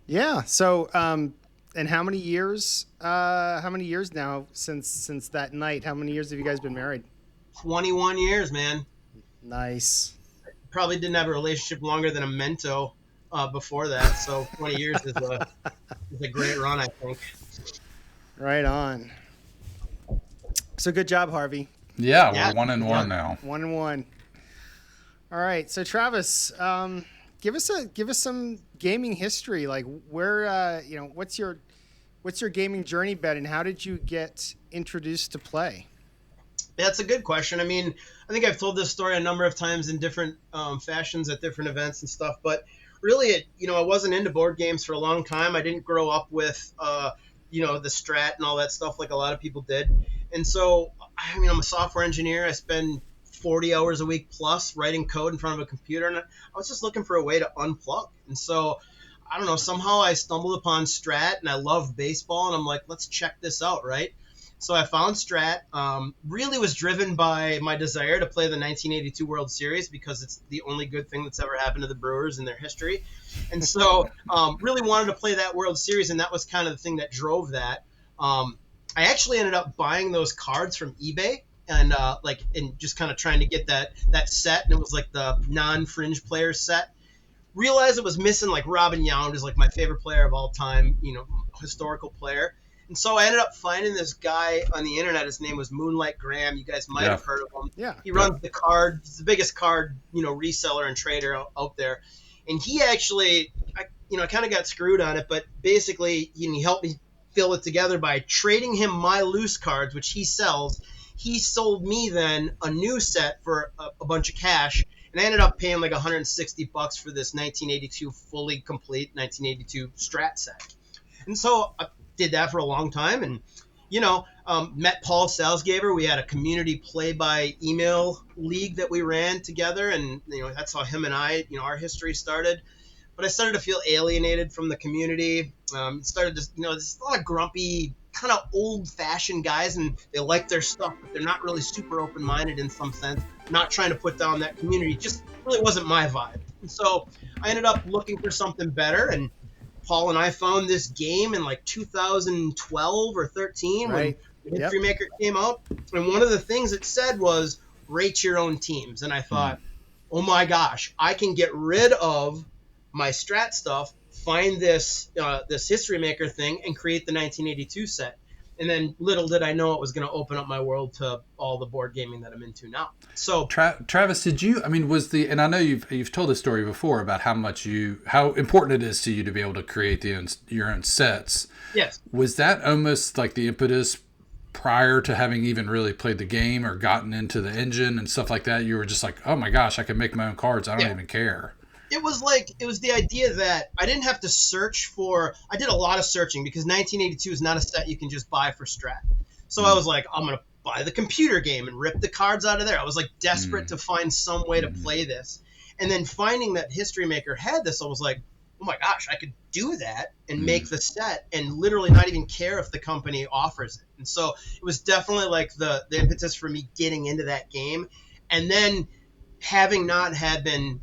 A: Yeah. So, and how many years now since that night? How many years have you guys been married?
C: 21 years, man.
A: Nice.
C: Probably didn't have a relationship longer than a Mento before that, so 20 years is a great run, I think.
A: Right on. So good job, Harvey.
B: Yeah, we're 1-1 now.
A: 1-1. All right, so Travis, give us some gaming history. Like where what's your gaming journey been, and how did you get introduced to Play?
C: That's a good question. I mean, I think I've told this story a number of times in different fashions at different events and stuff. But really, I wasn't into board games for a long time. I didn't grow up with the Strat and all that stuff like a lot of people did. And so, I mean, I'm a software engineer. I spend 40 hours a week plus writing code in front of a computer, and I was just looking for a way to unplug. And so, I don't know, somehow I stumbled upon Strat, and I love baseball, and I'm like, let's check this out, right? So I found Strat. Really was driven by my desire to play the 1982 World Series because it's the only good thing that's ever happened to the Brewers in their history. And so really wanted to play that World Series, and that was kind of the thing that drove that. I actually ended up buying those cards from eBay and just kind of trying to get that set, and it was like the non-fringe player set. Realized it was missing like Robin Yount, who's like my favorite player of all time, historical player. And so I ended up finding this guy on the internet. His name was Moonlight Graham. You guys might have heard of him.
A: Yeah.
C: He runs the card. He's the biggest card, reseller and trader out there. And he actually, I kind of got screwed on it, but basically, he helped me fill it together by trading him my loose cards, which he sells. He sold me then a new set for a bunch of cash. And I ended up paying like $160 for this 1982 fully complete 1982 Strat set. And so I did that for a long time, and met Paul Salzgeber. We had a community play by email league that we ran together, and that's how him and I, our history started. But I started to feel alienated from the community. Started to, there's a lot of grumpy, kind of old-fashioned guys, and they like their stuff, but they're not really super open-minded in some sense. Not trying to put down that community, just really wasn't my vibe. And so I ended up looking for something better, and Paul and I found this game in like 2012 or 13
A: right.
C: when History Maker came out. And one of the things it said was rate your own teams. And I thought, oh my gosh, I can get rid of my Strat stuff, find this History Maker thing, and create the 1982 set. And then little did I know it was going to open up my world to all the board gaming that I'm into now. So
B: Travis, did you? I mean, and I know you've told this story before about how important it is to you to be able to create your own sets.
C: Yes.
B: Was that almost like the impetus prior to having even really played the game or gotten into the engine and stuff like that? You were just like, oh my gosh, I can make my own cards. I don't even care.
C: It was the idea that I didn't have to search for. I did a lot of searching because 1982 is not a set you can just buy for Strat. So I was like, I'm going to buy the computer game and rip the cards out of there. I was like desperate to find some way to play this. And then finding that History Maker had this, I was like, oh my gosh, I could do that and make the set and literally not even care if the company offers it. And so it was definitely like the impetus for me getting into that game. And then having not had been,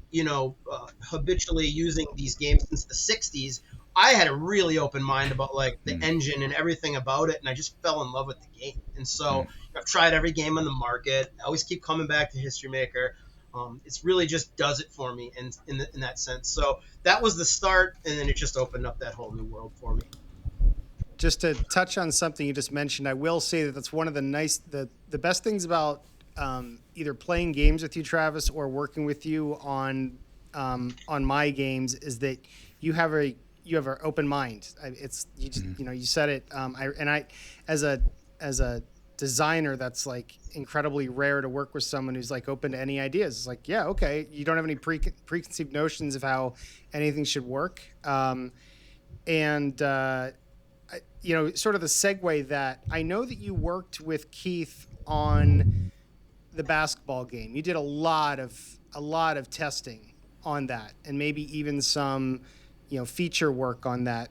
C: habitually using these games since the 60s, I had a really open mind about like the engine and everything about it, and I just fell in love with the game. And so I've tried every game on the market. I always keep coming back to History Maker. It's really just does it for me in that sense. So that was the start, and then it just opened up that whole new world for me.
A: Just to touch on something you just mentioned, I will say that that's one of the best things about either playing games with you, Travis, or working with you on my games is that you have an open mind. You said it. I as a designer, that's like incredibly rare to work with someone who's like open to any ideas. It's like, yeah, okay, you don't have any preconceived notions of how anything should work. Sort of the segue that I know that you worked with Keith on the basketball game. You did a lot of testing on that, and maybe even some, feature work on that.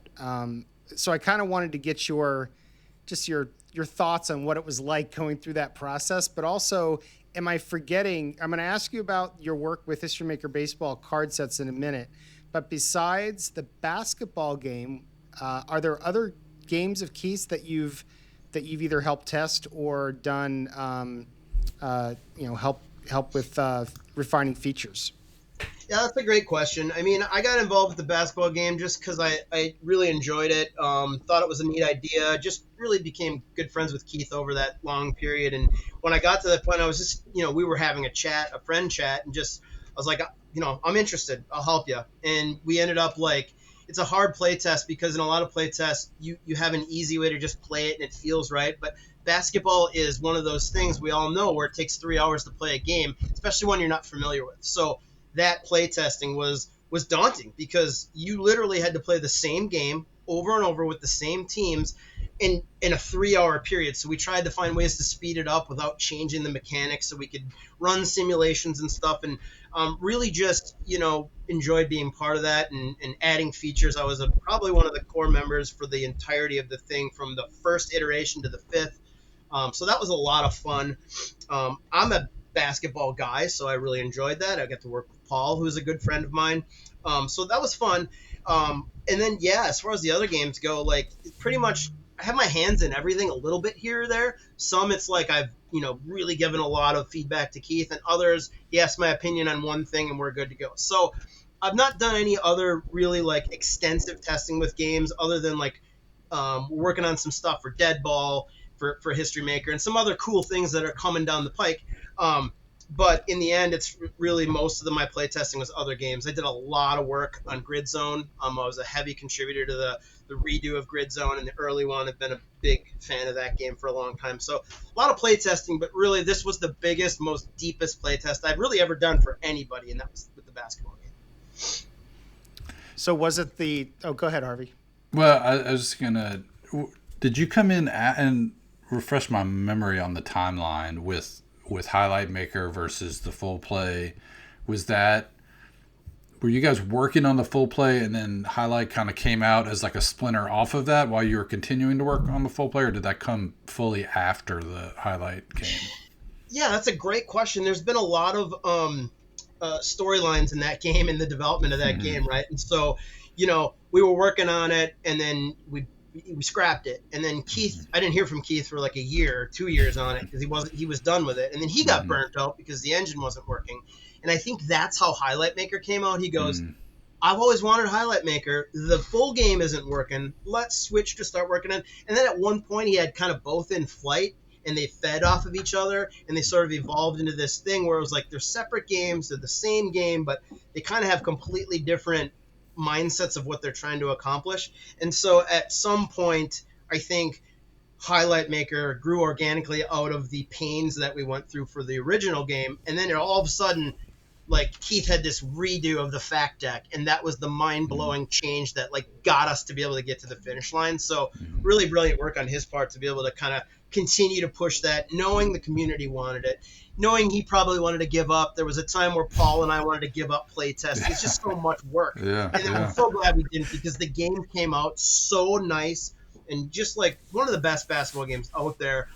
A: So I kind of wanted to get your thoughts on what it was like going through that process, but also, am I forgetting? I'm going to ask you about your work with History Maker baseball card sets in a minute, but besides the basketball game, are there other games of Keith's that you've either helped test or done help with refining features?
C: Yeah, that's a great question. I mean, I got involved with the basketball game just because I really enjoyed it, thought it was a neat idea, just really became good friends with Keith over that long period. And when I got to that point, I was just, we were having a friend chat, and just, I was like, I'm interested, I'll help you. And we ended up like, it's a hard play test because in a lot of play tests, you have an easy way to just play it and it feels right. But basketball is one of those things we all know where it takes 3 hours to play a game, especially one you're not familiar with. So that play testing was daunting because you literally had to play the same game over and over with the same teams in a 3-hour period. So we tried to find ways to speed it up without changing the mechanics so we could run simulations and stuff, and really just, enjoyed being part of that and adding features. I was probably one of the core members for the entirety of the thing from the first iteration to the 5th. So that was a lot of fun. I'm a basketball guy, so I really enjoyed that. I got to work with Paul, who's a good friend of mine. So that was fun. And then, as far as the other games go, like, pretty much I have my hands in everything a little bit here or there. Some it's like I've, really given a lot of feedback to Keith, and others, he asked my opinion on one thing and we're good to go. So I've not done any other really, like, extensive testing with games other than, like, working on some stuff for Deadball, for History Maker, and some other cool things that are coming down the pike. But in the end, it's really most of my playtesting was other games. I did a lot of work on Grid Zone. I was a heavy contributor to the redo of Grid Zone and the early one. I've been a big fan of that game for a long time. So a lot of playtesting, but really this was the biggest, most deepest playtest I've really ever done for anybody, and that was with the basketball game.
A: So was it the... Oh, go ahead, Harvey.
B: Well, I was going to... Did you come in and refresh my memory on the timeline with Highlight Maker versus the full play? Were you guys working on the full play and then Highlight kind of came out as like a splinter off of that while you were continuing to work on the full play, or did that come fully after the Highlight game?
C: Yeah, that's a great question. There's been a lot of storylines in that game, in the development of that game, right? And so, we were working on it, and then we scrapped it, and then Keith, I didn't hear from Keith for like a year or 2 years on it because he was done with it, and then he got burnt out because the engine wasn't working. And I think that's how Highlight Maker came out. He goes, I've always wanted Highlight Maker. The full game isn't working. Let's switch to start working on. And then at one point he had kind of both in flight, and they fed off of each other, and they sort of evolved into this thing where it was like they're separate games, they're the same game, but they kind of have completely different mindsets of what they're trying to accomplish. And so at some point, I think Highlight Maker grew organically out of the pains that we went through for the original game, and then all of a sudden, like, Keith had this redo of the fact deck, and that was the mind-blowing change that, like, got us to be able to get to the finish line. So really brilliant work on his part to be able to kind of continue to push that, knowing the community wanted it, knowing he probably wanted to give up. There was a time where Paul and I wanted to give up playtest. It's just so much work. And I'm so glad we didn't, because the game came out so nice and just like one of the best basketball games out there.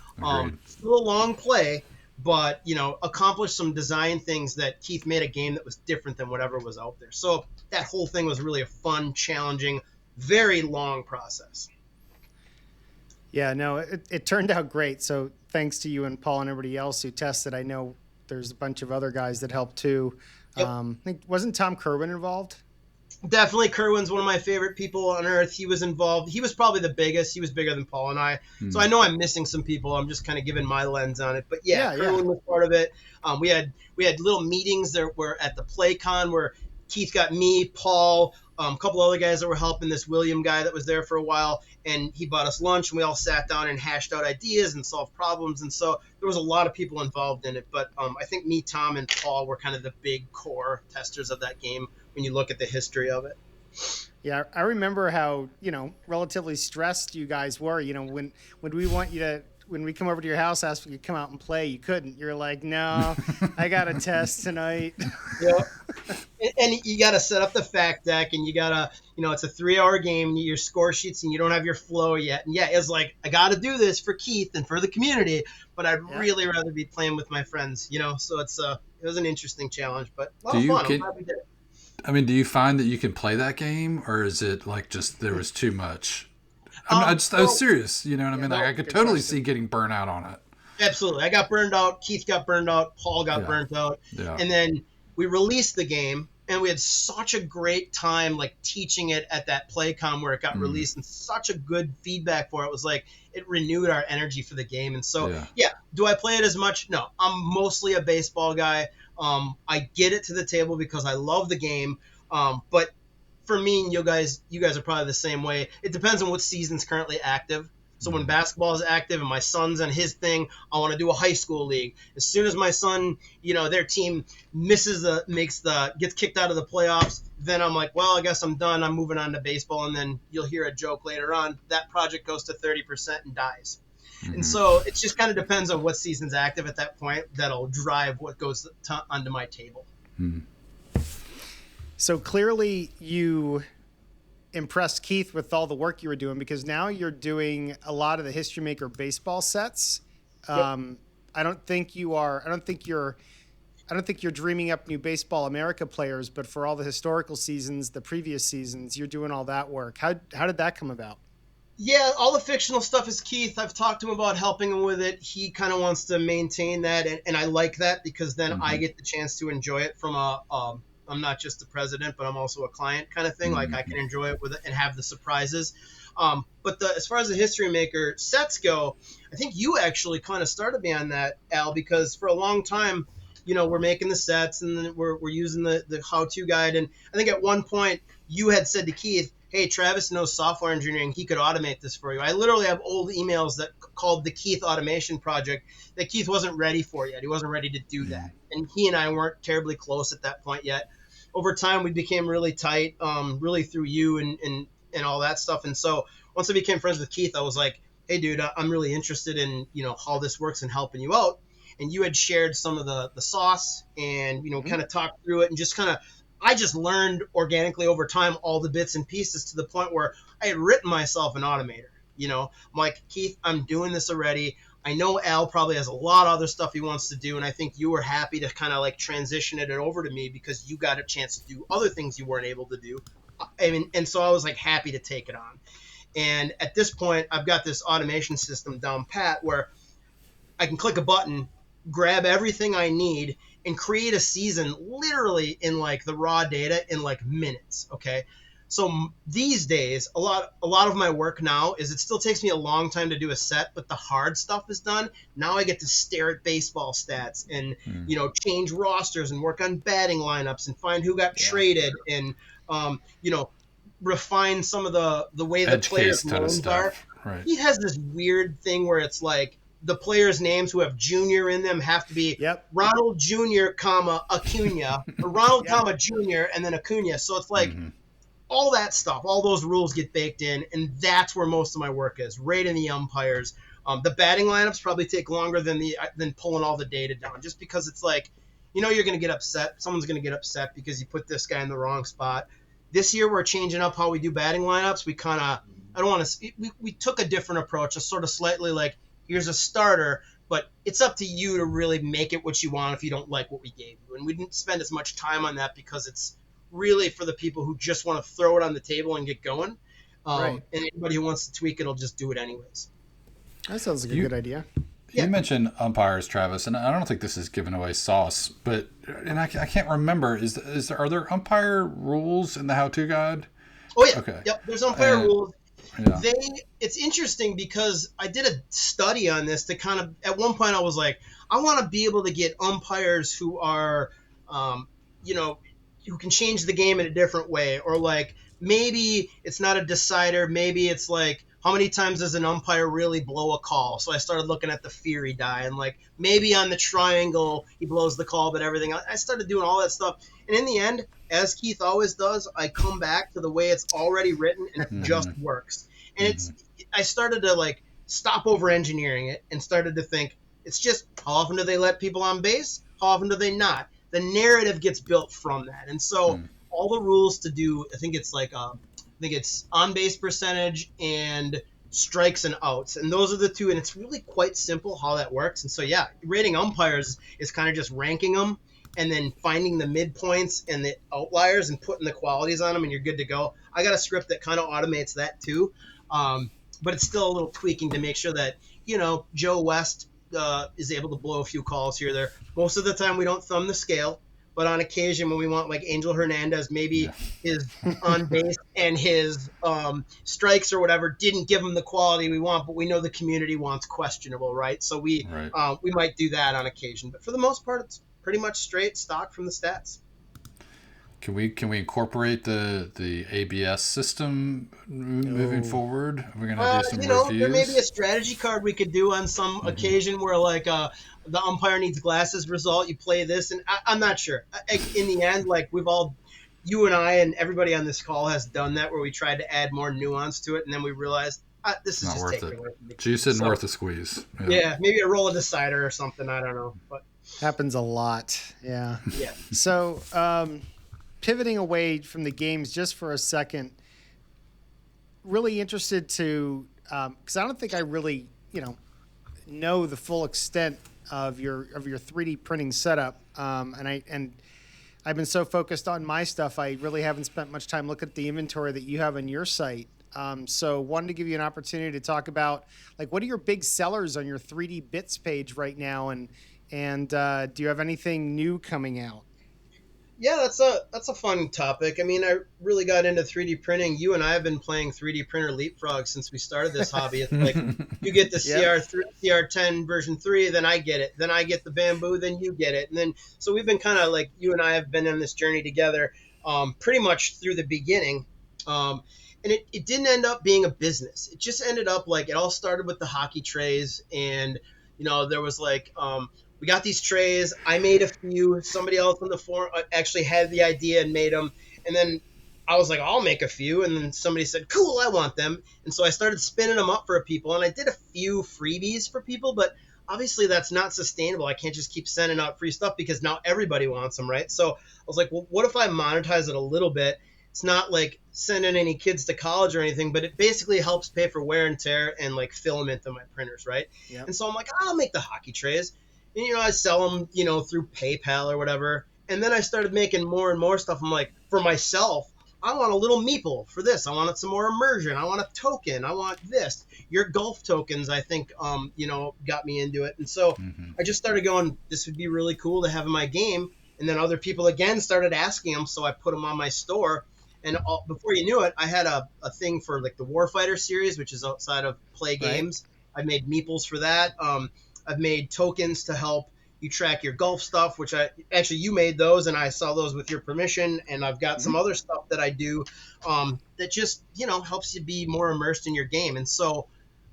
C: Still a long play, but accomplished some design things that Keith made a game that was different than whatever was out there. So that whole thing was really a fun, challenging, very long process.
A: Yeah, no, it turned out great. So thanks to you and Paul and everybody else who tested. I know there's a bunch of other guys that helped too.
C: Yep.
A: I think, wasn't Tom Kerwin involved?
C: Definitely. Kerwin's one of my favorite people on earth. He was involved. He was probably the biggest. He was bigger than Paul and I. So I know I'm missing some people. I'm just kind of giving my lens on it. But Kerwin was part of it. We had little meetings there were at the PlayCon where Keith got me, Paul, a couple other guys that were helping, this William guy that was there for a while, and he bought us lunch, and we all sat down and hashed out ideas and solved problems. And so there was a lot of people involved in it. But I think me, Tom, and Paul were kind of the big core testers of that game when you look at the history of it.
A: Yeah, I remember how, relatively stressed you guys were. When we want you to, when we come over to your house, ask you to come out and play, you couldn't. You're like, no, I got a test tonight.
C: Yeah. And you got to set up the fact deck, and you got to, it's a 3-hour game, your score sheets, and you don't have your flow yet. And it's like, I got to do this for Keith and for the community, but I'd really rather be playing with my friends, so it was an interesting challenge, but a lot of fun. I'm glad we did it.
B: I mean, do you find that you can play that game, or is it like just there was too much? I was serious, you know what I mean? Like, I could totally see getting burnt out on it.
C: Absolutely. I got burned out. Keith got burned out. Paul got burnt out. Yeah. And then we released the game, and we had such a great time, like, teaching it at that PlayCon where it got released, and such a good feedback for it. It was like it renewed our energy for the game. And so, do I play it as much? No. I'm mostly a baseball guy. I get it to the table because I love the game. But for me and you guys are probably the same way. It depends on what season's currently active. So when basketball is active and my son's on his thing, I want to do a high school league. As soon as my son, their team gets kicked out of the playoffs, then I'm like, well, I guess I'm done. I'm moving on to baseball. And then you'll hear a joke later on. That project goes to 30% and dies. And so it just kind of depends on what season's active at that point. That'll drive what goes onto my table.
A: So clearly you impressed Keith with all the work you were doing, because now you're doing a lot of the History Maker baseball sets. I don't think you're dreaming up new Baseball America players, but for all the historical seasons, the previous seasons, you're doing all that work. How did that come about?
C: Yeah, all the fictional stuff is Keith. I've talked to him about helping him with it. He kind of wants to maintain that, and I like that, because then I get the chance to enjoy it from I'm not just the president, but I'm also a client kind of thing. Like I can enjoy it with it and have the surprises. But as far as the History Maker sets go, I think you actually kind of started me on that, Al, because for a long time, we're making the sets and then we're using the how-to guide. And I think at one point you had said to Keith, hey, Travis knows software engineering. He could automate this for you. I literally have old emails that called the Keith Automation Project that Keith wasn't ready for yet. He wasn't ready to do that. And he and I weren't terribly close at that point yet. Over time, we became really tight, really through you and all that stuff. And so once I became friends with Keith, I was like, hey, dude, I'm really interested in, how this works and helping you out. And you had shared some of the sauce and, kind of talked through it and just I just learned organically over time all the bits and pieces to the point where I had written myself an automator. I'm like, Keith, I'm doing this already. I know Al probably has a lot of other stuff he wants to do, and I think you were happy to kind of like transition it over to me because you got a chance to do other things you weren't able to do. And so I was like happy to take it on. And at this point, I've got this automation system down pat where I can click a button, grab everything I need, and create a season literally in like the raw data in like minutes. Okay. So these days, a lot of my work now is it still takes me a long time to do a set, but the hard stuff is done. Now I get to stare at baseball stats and, change rosters and work on batting lineups and find who got traded and, refine some of the way the players' names are.
B: Right.
C: He has this weird thing where it's like the players' names who have Junior in them have to be Ronald Jr., Acuna, or Ronald, Jr., and then Acuna. So it's like all that stuff, all those rules get baked in, and that's where most of my work is, rating the umpires. The batting lineups probably take longer than pulling all the data down, just because it's like, you're going to get upset. Someone's going to get upset because you put this guy in the wrong spot. This year we're changing up how we do batting lineups. We kind of, we took a different approach, a sort of slightly like, here's a starter, but it's up to you to really make it what you want if you don't like what we gave you. And we didn't spend as much time on that because it's really for the people who just want to throw it on the table and get going. And anybody who wants to tweak it will just do it anyways.
A: That sounds like a good idea.
B: You mentioned umpires, Travis, and I don't think this is giving away sauce, but I can't remember. Are there umpire rules in the how-to guide?
C: Oh yeah.
B: Okay.
C: Yep. There's umpire rules.
B: Yeah.
C: It's interesting because I did a study on this to kind of, at one point I was like, I want to be able to get umpires who are, who can change the game in a different way, or like maybe it's not a decider, maybe it's like, how many times does an umpire really blow a call? So I started looking at the Fury die, and like maybe on the triangle he blows the call, but everything. I started doing all that stuff, and in the end, as Keith always does, I come back to the way it's already written, and it just works. And I started to like stop over engineering it and started to think it's just how often do they let people on base? How often do they not? The narrative gets built from that, and so all the rules to do, I think it's like it's on base percentage and strikes and outs. And those are the two. And it's really quite simple how that works. And so, rating umpires is kind of just ranking them and then finding the midpoints and the outliers and putting the qualities on them, and you're good to go. I got a script that kind of automates that too. But it's still a little tweaking to make sure that, Joe West is able to blow a few calls here or there. Most of the time we don't thumb the scale. But on occasion, when we want like Angel Hernandez, maybe his on base and his strikes or whatever didn't give him the quality we want, but we know the community wants questionable, right? So we might do that on occasion. But for the most part, it's pretty much straight stock from the stats.
B: Can we incorporate the ABS system moving forward? We're gonna do some reviews.
C: There may be a strategy card we could do on some occasion where like the umpire needs glasses result. You play this, and I'm not sure. In the end, like you and I and everybody on this call has done that, where we tried to add more nuance to it, and then we realized this is
B: not
C: just
B: worth
C: taking
B: it.
C: away from the
B: Juice isn't worth a squeeze.
C: Yeah, maybe a roll of decider or something. I don't know, but
A: happens a lot. Yeah.
C: Yeah.
A: So, pivoting away from the games just for a second, really interested to, because I don't think I really, know the full extent of your 3D printing setup, and I've been so focused on my stuff, I really haven't spent much time looking at the inventory that you have on your site. So wanted to give you an opportunity to talk about, like, what are your big sellers on your 3D bits page right now, and do you have anything new coming out?
C: Yeah, that's a fun topic. I mean, I really got into 3D printing. You and I have been playing 3D printer leapfrog since we started this hobby. It's like you get the CR10 version 3, then I get it. Then I get the bamboo, then you get it. And then so we've been kind of like, you and I have been on this journey together pretty much through the beginning. And it didn't end up being a business. It just ended up like it all started with the hockey trays, and there was like we got these trays. I made a few. Somebody else on the forum actually had the idea and made them. And then I was like, I'll make a few. And then somebody said, cool, I want them. And so I started spinning them up for people. And I did a few freebies for people. But obviously that's not sustainable. I can't just keep sending out free stuff because now everybody wants them, right? So I was like, well, what if I monetize it a little bit? It's not like sending any kids to college or anything, but it basically helps pay for wear and tear and like filament in my printers, right? Yep. And so I'm like, I'll make the hockey trays. And, I sell them, through PayPal or whatever. And then I started making more and more stuff. I'm like, for myself, I want a little meeple for this. I wanted some more immersion. I want a token. I want this. Your golf tokens, I think, got me into it. And so I just started going, this would be really cool to have in my game. And then other people, again, started asking them. So I put them on my store. And before you knew it, I had a thing for like the Warfighter series, which is outside of PLAAY Games. I made meeples for that. I've made tokens to help you track your golf stuff, which you made those, and I saw those with your permission. And I've got some other stuff that I do that just, helps you be more immersed in your game. And so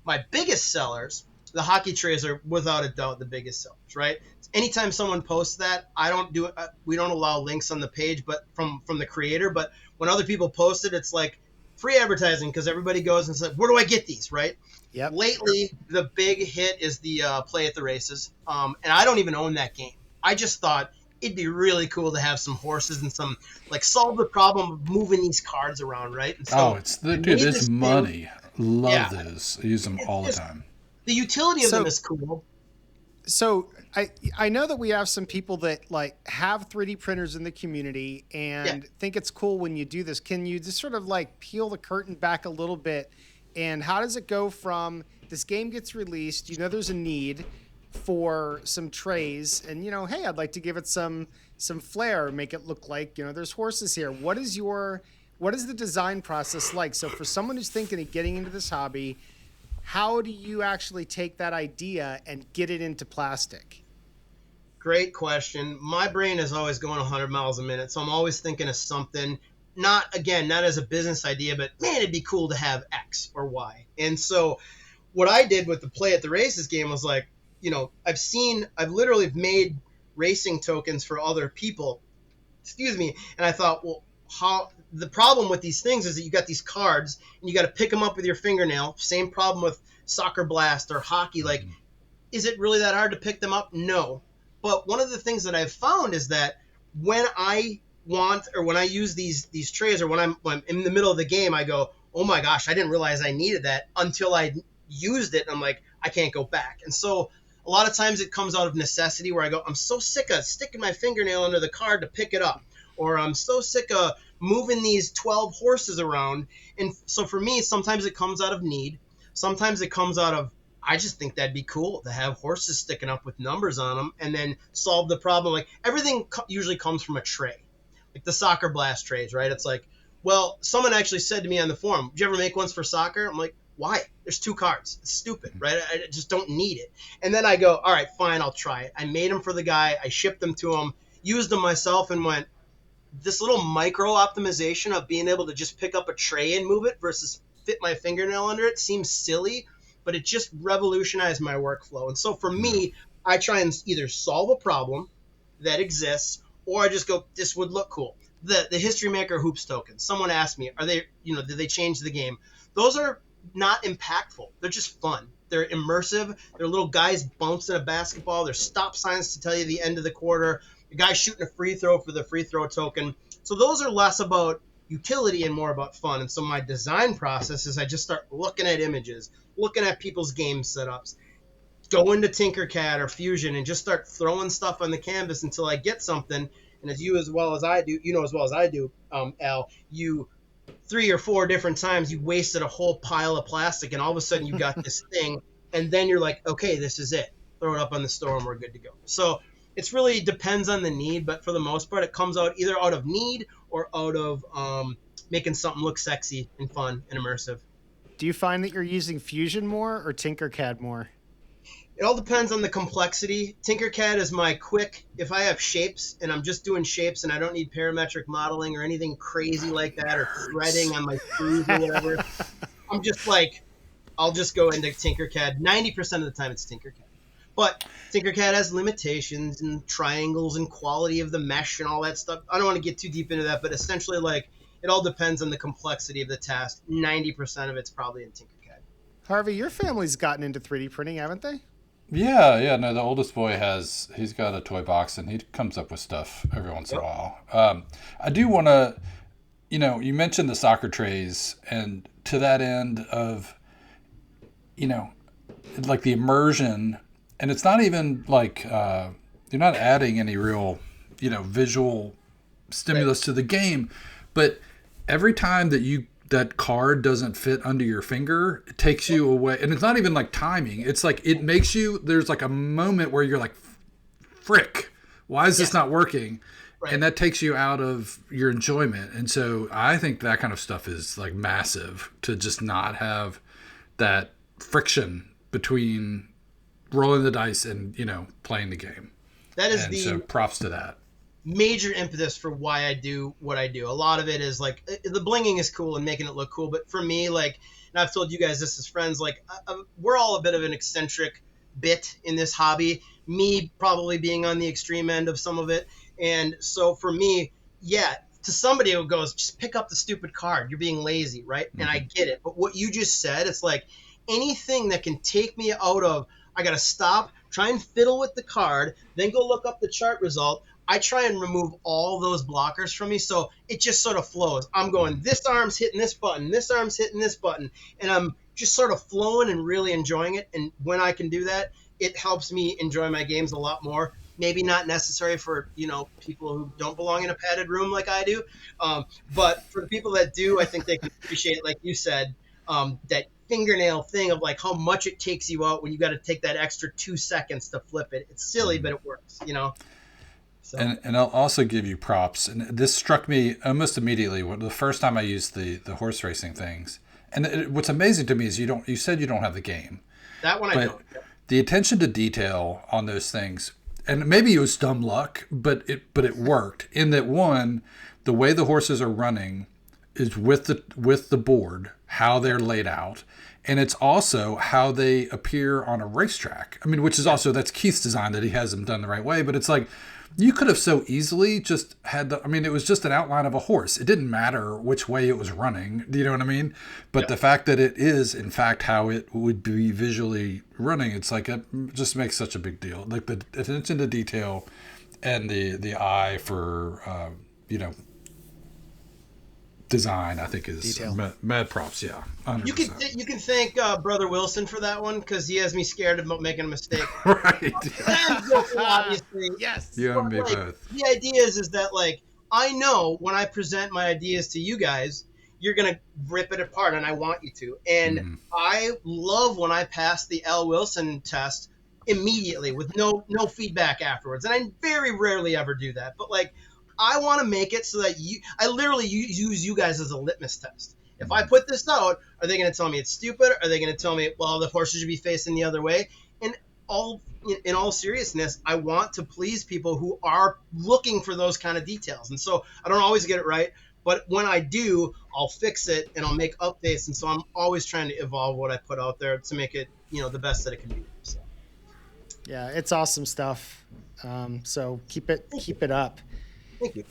C: my biggest sellers, the hockey trays, are without a doubt the biggest sellers, right? Anytime someone posts that, I don't do it. We don't allow links on the page, but from the creator. But when other people post it, it's like free advertising because everybody goes and says, where do I get these, right?
A: Yep.
C: Lately, the big hit is the Play at the Races, and I don't even own that game. I just thought it'd be really cool to have some horses and some, like, solve the problem of moving these cards around, right? And so
B: it's money. Love those. I use them all the time.
C: The utility of them is cool.
A: So I know that we have some people that like have 3D printers in the community and think it's cool when you do this. Can you just sort of like peel the curtain back a little bit? And how does it go from this game gets released, there's a need for some trays and, hey, I'd like to give it some flair, make it look like, there's horses here. What is the design process like? So for someone who's thinking of getting into this hobby, how do you actually take that idea and get it into plastic?
C: Great question. My brain is always going 100 miles a minute, so I'm always thinking of something. Not as a business idea, but man, it'd be cool to have X or Y. And so what I did with the Play at the Races game was like, I've literally made racing tokens for other people. And I thought, well, the problem with these things is that you got these cards and you got to pick them up with your fingernail. Same problem with Soccer Blast or hockey. Like, is it really that hard to pick them up? No. But one of the things that I've found is that when I use these trays, or when I'm in the middle of the game, I go, oh my gosh, I didn't realize I needed that until I used it. And I'm like, I can't go back. And so a lot of times it comes out of necessity where I go, I'm so sick of sticking my fingernail under the card to pick it up. Or I'm so sick of moving these 12 horses around. And so for me, sometimes it comes out of need. Sometimes it comes out of, I just think that'd be cool to have horses sticking up with numbers on them and then solve the problem. Like everything usually comes from a tray. Like the Soccer Blast trays, right? It's like, well, someone actually said to me on the forum, did you ever make ones for soccer? I'm like, why? There's 2 cards. It's stupid, right? I just don't need it. And then I go, all right, fine, I'll try it. I made them for the guy. I shipped them to him, used them myself, and went, this little micro optimization of being able to just pick up a tray and move it versus fit my fingernail under it seems silly, but it just revolutionized my workflow. And so for me, I try and either solve a problem that exists, or I just go, this would look cool. The History Maker Hoops token. Someone asked me, are they, did they change the game? Those are not impactful. They're just fun. They're immersive. They're little guys bouncing a basketball. There's stop signs to tell you the end of the quarter. The guy shooting a free throw for the free throw token. So those are less about utility and more about fun. And so my design process is I just start looking at images, looking at people's game setups, go into Tinkercad or Fusion and just start throwing stuff on the canvas until I get something. And as well as I do, Al, you 3 or 4 different times you wasted a whole pile of plastic, and all of a sudden you got this thing, and then you're like, okay, this is it. Throw it up on the store and we're good to go. So it's really depends on the need, but for the most part, it comes out either out of need or out of making something look sexy and fun and immersive.
A: Do you find that you're using Fusion more or Tinkercad more?
C: It all depends on the complexity. Tinkercad is my quick, if I have shapes and I'm just doing shapes and I don't need parametric modeling or anything crazy like that or threading on my screws or whatever, I'm just like, I'll just go into Tinkercad. 90% of the time it's Tinkercad. But Tinkercad has limitations and triangles and quality of the mesh and all that stuff. I don't want to get too deep into that, but essentially, like, it all depends on the complexity of the task. 90% of it's probably in Tinkercad.
A: Harvey, your family's gotten into 3D printing, haven't they?
B: Yeah. No, the oldest boy he's got a toy box and he comes up with stuff every once in a while. I do want to, you mentioned the soccer trays, and to that end of, like the immersion, and it's not even like, you're not adding any real, visual stimulus to the game, but every time that card doesn't fit under your finger, it takes you away. And it's not even like timing. It's like, it makes you, there's like a moment where you're like, frick, why is this not working? Right. And that takes you out of your enjoyment. And so I think that kind of stuff is like massive, to just not have that friction between rolling the dice and, playing the game.
C: That is
B: so props to that.
C: Major impetus for why I do what I do. A lot of it is like the blinging is cool and making it look cool, but for me, like, and I've told you guys this as friends, like we're all a bit of an eccentric bit in this hobby, me probably being on the extreme end of some of it. And so for me, to somebody who goes, just pick up the stupid card, you're being lazy, right? Mm-hmm. And I get it, but what you just said, it's like anything that can take me out of, I gotta stop, try and fiddle with the card, then go look up the chart result. I try and remove all those blockers from me, so it just sort of flows. I'm going, this arm's hitting this button, this arm's hitting this button, and I'm just sort of flowing and really enjoying it. And when I can do that, it helps me enjoy my games a lot more. Maybe not necessary for, people who don't belong in a padded room like I do, but for the people that do, I think they can appreciate, like you said, that fingernail thing of like how much it takes you out when you got to take that extra 2 seconds to flip it. It's silly, but it works, So.
B: And I'll also give you props. And this struck me almost immediately the first time I used the horse racing things. And what's amazing to me is you said you don't have the game.
C: That one I don't.
B: The attention to detail on those things, and maybe it was dumb luck, but it worked in that, one, the way the horses are running is with the board, how they're laid out. And it's also how they appear on a racetrack. I mean, which is also, that's Keith's design, that he has them done the right way. But it's like, you could have so easily just had it was just an outline of a horse. It didn't matter which way it was running. Do you know what I mean? But the fact that it is, in fact, how it would be visually running, it's like, it just makes such a big deal. Like the attention to detail and the eye for, design, I think, is mad props. 100%.
C: You can thank Brother Wilson for that one, because he has me scared about making a mistake.
B: Right.
C: Obviously,
A: yes.
B: You and me both.
C: The idea is that, like, I know when I present my ideas to you guys, you're gonna rip it apart, and I want you to. And I love when I pass the L. Wilson test immediately with no feedback afterwards, and I very rarely ever do that. But like, I want to make it so that I literally use you guys as a litmus test. If I put this out, are they going to tell me it's stupid? Are they going to tell me, well, the horses should be facing the other way? And in all seriousness, I want to please people who are looking for those kind of details. And so I don't always get it right, but when I do, I'll fix it and I'll make updates. And so I'm always trying to evolve what I put out there to make it, the best that it can be. So.
A: Yeah, it's awesome stuff. So keep it up.
C: Thank you.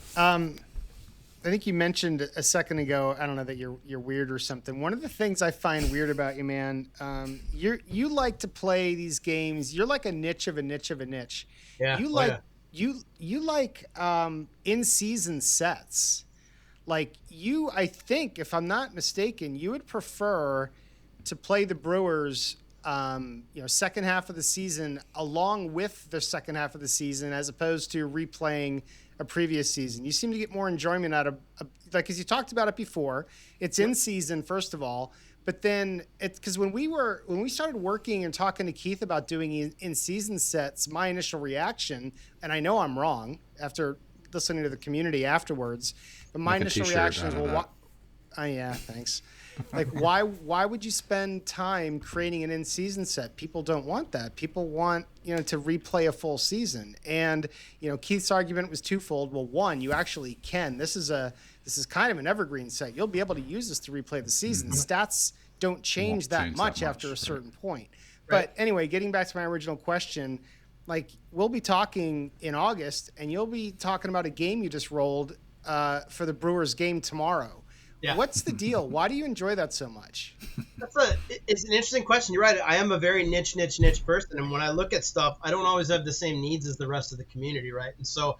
A: I think you mentioned a second ago, I don't know, that you're weird or something. One of the things I find weird about you, man, you like to play these games. You're like a niche of a niche of a niche.
C: Yeah.
A: You like in-season sets. Like I think, if I'm not mistaken, you would prefer to play the Brewers second half of the season along with the second half of the season, as opposed to replaying a previous season. You seem to get more enjoyment out of, like, as you talked about it before, it's in season, first of all, but then it's because when we started working and talking to Keith about doing in season sets, my initial reaction, and I know I'm wrong after listening to the community afterwards, but my initial reaction is, well, yeah, thanks. Like, why would you spend time creating an in-season set? People don't want that. People want, to replay a full season. And, Keith's argument was twofold. Well, one, you actually can. This is kind of an evergreen set. You'll be able to use this to replay the season. Stats don't change that much after a certain point. Right. But anyway, getting back to my original question, like, we'll be talking in August, and you'll be talking about a game you just rolled for the Brewers game tomorrow. Yeah. What's the deal? Why do you enjoy that so much?
C: It's an interesting question. You're right. I am a very niche person. And when I look at stuff, I don't always have the same needs as the rest of the community, right? And so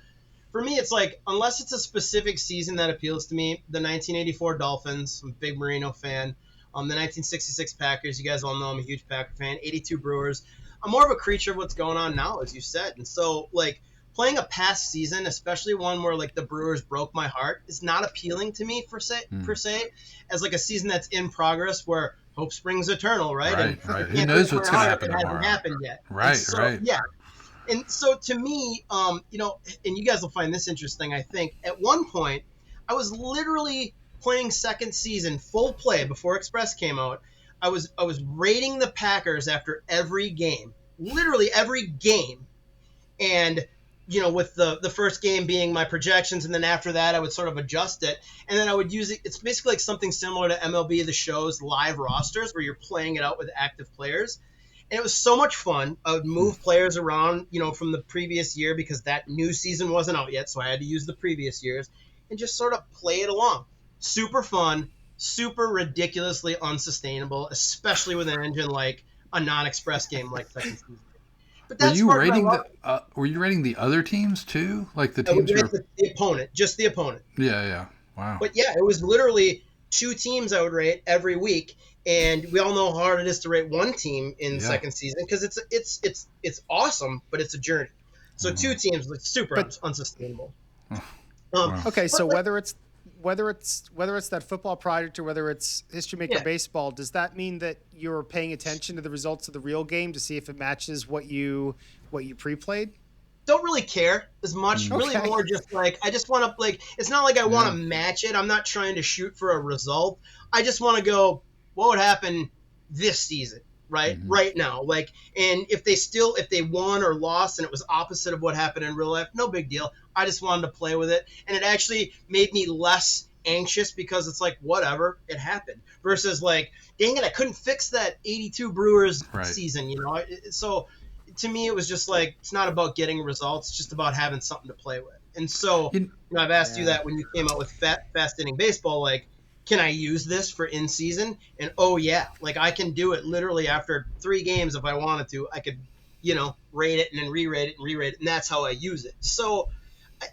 C: for me, it's like, unless it's a specific season that appeals to me, the 1984 Dolphins, I'm a big Marino fan. The 1966 Packers, you guys all know I'm a huge Packer fan. 82 Brewers. I'm more of a creature of what's going on now, as you said. And so, like, playing a past season, especially one where, like, the Brewers broke my heart, is not appealing to me per se, as like a season that's in progress where hope springs eternal, right?
B: Right. Who knows what's going to happen tomorrow?
C: It hasn't happened yet.
B: Right.
C: Yeah. And so to me, and you guys will find this interesting, I think, at one point, I was literally playing second season full play before Express came out. I was rating the Packers after every game, literally every game. And with the first game being my projections, and then after that, I would sort of adjust it. And then I would use it. It's basically like something similar to MLB The Show's live rosters, where you're playing it out with active players. And it was so much fun. I would move players around, from the previous year, because that new season wasn't out yet, so I had to use the previous years, and just sort of play it along. Super fun, super ridiculously unsustainable, especially with an engine like a non-Express game like second season. But that's
B: were you rating the other teams too? Like the teams
C: the opponent, just the opponent.
B: Yeah. Wow.
C: But yeah, it was literally 2 teams I would rate every week, and we all know how hard it is to rate one team in second season, because it's awesome, but it's a journey. So 2 teams, like, super unsustainable.
B: Wow.
A: Okay, so whether it's that football project or whether it's History Maker Baseball, does that mean that you're paying attention to the results of the real game to see if it matches what you pre-played?
C: Don't really care as much. Really more just like, I just want to, like, it's not like I want to match it. I'm not trying to shoot for a result. I just want to go, what would happen this season, right? Mm-hmm. Right now. Like, and if they won or lost and it was opposite of what happened in real life, no big deal. I just wanted to play with it. And it actually made me less anxious, because it's like, whatever, it happened. Versus like, dang it, I couldn't fix that 82 Brewers season, So to me, it was just like, it's not about getting results. It's just about having something to play with. And so I've asked you that when you came out with Fast Inning Baseball, like, can I use this for in season? And like, I can do it literally after 3 games if I wanted to. I could, rate it and then re-rate it, and that's how I use it. So,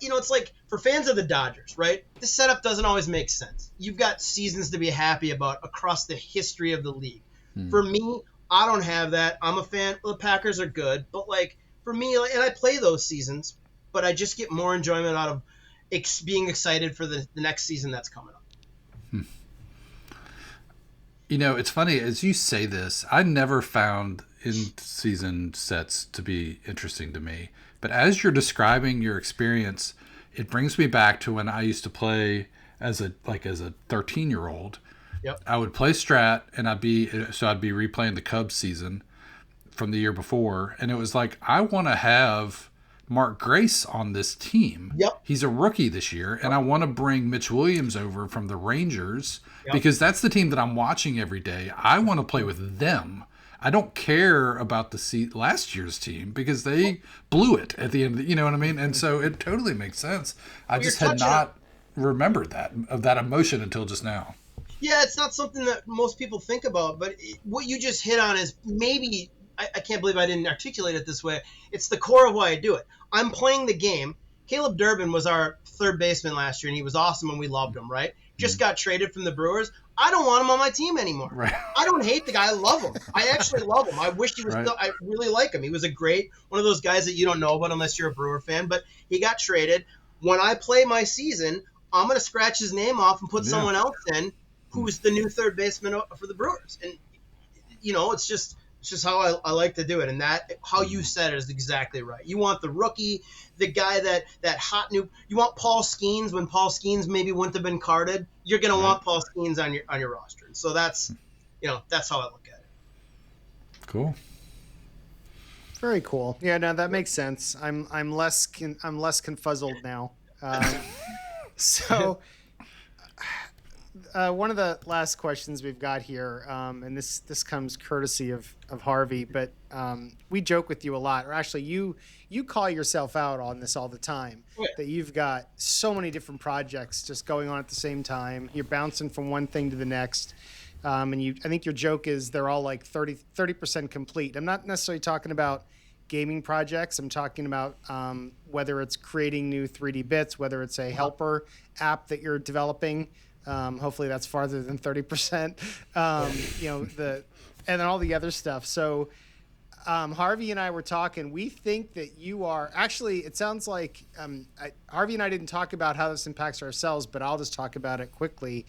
C: it's like, for fans of the Dodgers, right? This setup doesn't always make sense. You've got seasons to be happy about across the history of the league. For me, I don't have that. I'm a fan. Well, the Packers are good, but, like, for me, and I play those seasons, but I just get more enjoyment out of being excited for the next season that's coming up.
B: It's funny, as you say this, I never found in-season sets to be interesting to me. But as you're describing your experience, it brings me back to when I used to play as a 13-year-old.
C: Yep.
B: I would play Strat, and I'd be replaying the Cubs season from the year before, and it was like, I want to have Mark Grace on this team.
C: Yep.
B: He's a rookie this year, and I want to bring Mitch Williams over from the Rangers because that's the team that I'm watching every day. I want to play with them. I don't care about the last year's team because they blew it at the end of the, you know what I mean? And so it totally makes sense. I just had not remembered that emotion until just now.
C: Yeah, it's not something that most people think about, but what you just hit on is maybe, I can't believe I didn't articulate it this way. It's the core of why I do it. I'm playing the game. Caleb Durbin was our third baseman last year, and he was awesome, and we loved him, right? Just got traded from the Brewers. I don't want him on my team anymore.
B: Right.
C: I don't hate the guy. I love him. I actually love him. I wish he was still, I really like him. He was one of those guys that you don't know about unless you're a Brewer fan, but he got traded. When I play my season, I'm going to scratch his name off and put someone else in who's the new third baseman for the Brewers. And, it's just how I like to do it. And how you said it is exactly right. You want the rookie, the guy that hot new. You want Paul Skeens when Paul Skeens maybe wouldn't have been carded. You're going to want Paul Skeens on your roster. And so that's how I look at it.
B: Cool.
A: Very cool. Yeah, no, that makes sense. I'm less confuzzled now. So. One of the last questions we've got here, and this comes courtesy of Harvey, but we joke with you a lot, or actually you call yourself out on this all the time, that you've got so many different projects just going on at the same time. You're bouncing from one thing to the next, and I think your joke is they're all like 30% complete. I'm not necessarily talking about gaming projects. I'm talking about whether it's creating new 3D bits, whether it's a helper app that you're developing. Hopefully that's farther than 30%, and then all the other stuff. So Harvey and I were talking, we think that you are actually, it sounds like Harvey and I didn't talk about how this impacts ourselves, but I'll just talk about it quickly.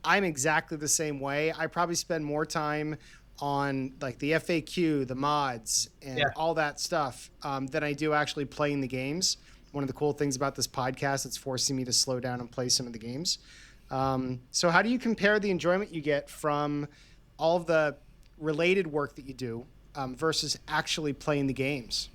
A: I'm exactly the same way. I probably spend more time on like the FAQ, the mods, and all that stuff than I do actually playing the games. One of the cool things about this podcast, it's forcing me to slow down and play some of the games. So how do you compare the enjoyment you get from all of the related work that you do versus actually playing the games?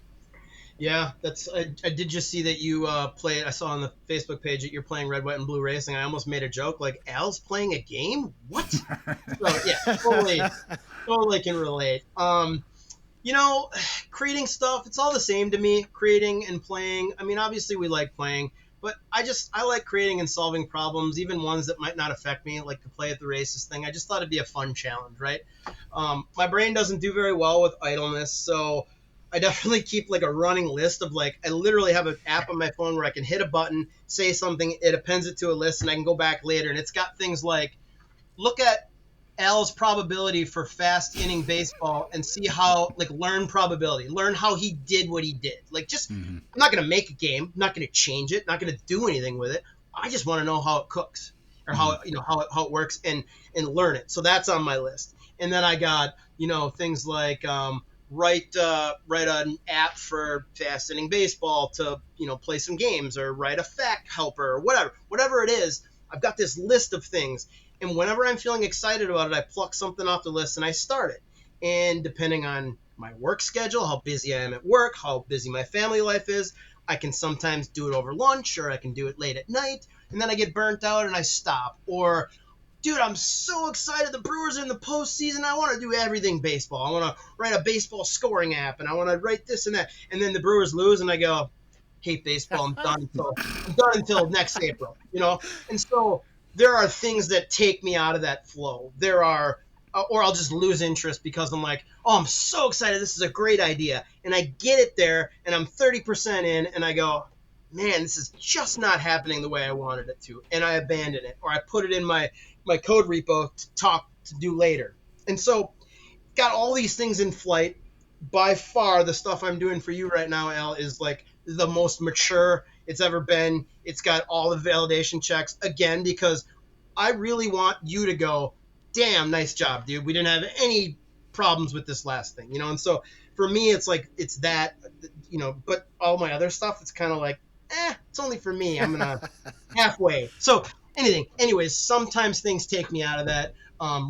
C: Yeah, I did just see that you played. I saw on the Facebook page that you're playing Red, White, and Blue Racing. I almost made a joke like, Al's playing a game? What? So yeah, totally can relate. Creating stuff, it's all the same to me, creating and playing. I mean, obviously we like playing, but I like creating and solving problems, even ones that might not affect me, like the play at the races thing. I just thought it'd be a fun challenge, right? My brain doesn't do very well with idleness, so I definitely keep like a running list of I literally have an app on my phone where I can hit a button, say something, it appends it to a list, and I can go back later. And it's got things like, look at Al's probability for fast inning baseball and see how, learn probability, learn how he did what he did. I'm not going to make a game, I'm not going to change it, not going to do anything with it. I just want to know how it cooks or how it works and learn it. So that's on my list. And then I got, things like, write an app for fast inning baseball to, play some games, or write a fact helper or whatever it is. I've got this list of things. And whenever I'm feeling excited about it, I pluck something off the list and I start it. And depending on my work schedule, how busy I am at work, how busy my family life is, I can sometimes do it over lunch, or I can do it late at night. And then I get burnt out and I stop. Or, dude, I'm so excited the Brewers are in the postseason. I want to do everything baseball. I want to write a baseball scoring app, and I want to write this and that. And then the Brewers lose, and I go, hate baseball. I'm done until next April. And so there are things that take me out of that flow. There are, or I'll just lose interest because I'm like, oh, I'm so excited. This is a great idea. And I get it there, and I'm 30% in, and I go, man, this is just not happening the way I wanted it to. And I abandon it, or I put it in my code repo to do later. And so got all these things in flight. By far, the stuff I'm doing for you right now, Al, is the most mature it's ever been. It's got all the validation checks, again, because I really want you to go, damn, nice job, dude. We didn't have any problems with this last thing, And so for me, it's it's that, but all my other stuff, it's kind of it's only for me. I'm going to halfway. So anyways, sometimes things take me out of that.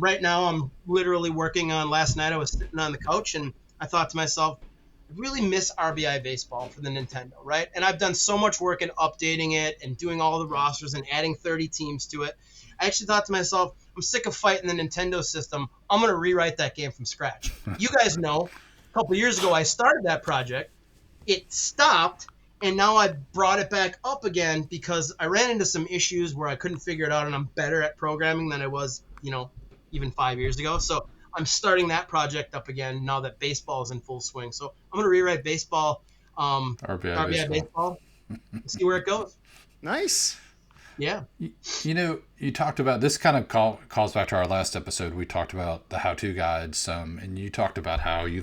C: Right now, I'm literally working on, last night I was sitting on the couch and I thought to myself, I really miss RBI baseball for the Nintendo, right? And I've done so much work in updating it and doing all the rosters and adding 30 teams to it. I actually thought to myself, I'm sick of fighting the Nintendo system. I'm going to rewrite that game from scratch. You guys know, a couple years ago, I started that project. It stopped, and now I brought it back up again because I ran into some issues where I couldn't figure it out, and I'm better at programming than I was, even 5 years ago. So I'm starting that project up again now that baseball is in full swing. So I'm going to rewrite baseball, RBI baseball, and see where it goes.
A: Nice.
C: Yeah.
B: You talked about this kind of calls back to our last episode. We talked about the how-to guides, and you talked about how you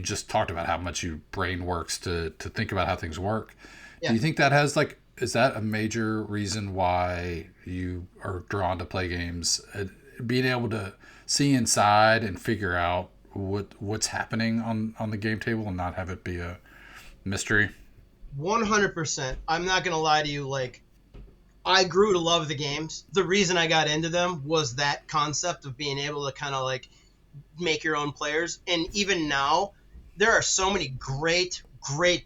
B: just talked about how much your brain works to think about how things work. Yeah. Do you think that is that a major reason why you are drawn to play games? Being able to see inside and figure out what's happening on the game table and not have it be a mystery?
C: 100%. I'm not going to lie to you. I grew to love the games. The reason I got into them was that concept of being able to kind of make your own players. And even now, there are so many great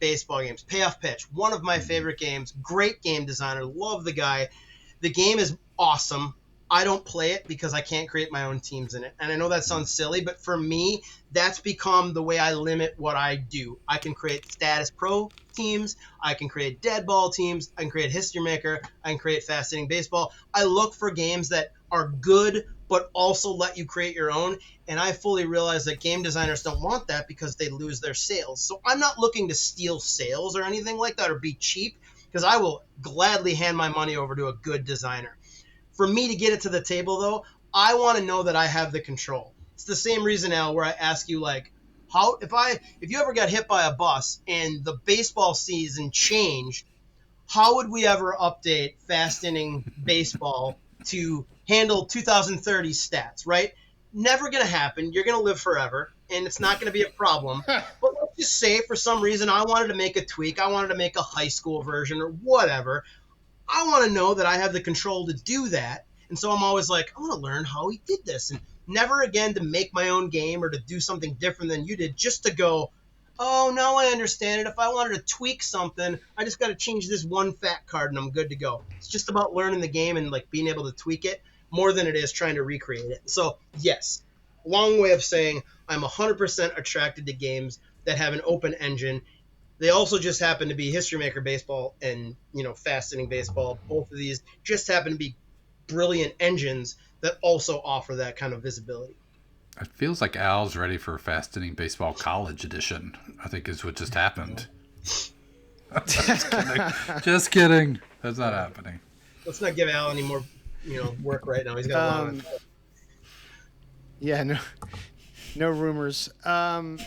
C: baseball games. Payoff Pitch, one of my favorite games. Great game designer. Love the guy. The game is awesome. I don't play it because I can't create my own teams in it. And I know that sounds silly, but for me, that's become the way I limit what I do. I can create status pro teams. I can create dead ball teams. I can create history maker. I can create fascinating baseball. I look for games that are good, but also let you create your own. And I fully realize that game designers don't want that because they lose their sales. So I'm not looking to steal sales or anything like that or be cheap, because I will gladly hand my money over to a good designer. For me to get it to the table, though, I want to know that I have the control. It's the same reason now where I ask you, if you ever got hit by a bus and the baseball season changed, how would we ever update fast inning baseball to handle 2030 stats, right? Never going to happen. You're going to live forever, and it's not going to be a problem. But let's just say for some reason I wanted to make a tweak. I wanted to make a high school version or whatever. I want to know that I have the control to do that. And so I'm always I want to learn how he did this. And never again to make my own game or to do something different than you did, just to go, oh, now I understand it. If I wanted to tweak something, I just got to change this one fat card and I'm good to go. It's just about learning the game and being able to tweak it more than it is trying to recreate it. So, yes, long way of saying I'm 100% attracted to games that have an open engine. They also just happen to be History Maker Baseball and, Fast Inning Baseball. Both of these just happen to be brilliant engines that also offer that kind of visibility.
B: It feels like Al's ready for Fast Inning Baseball College Edition, I think is what just happened. Just kidding. Just kidding. That's not happening.
C: Let's not give Al any more, work right now. He's got a lot of...
A: Yeah, no rumors. Going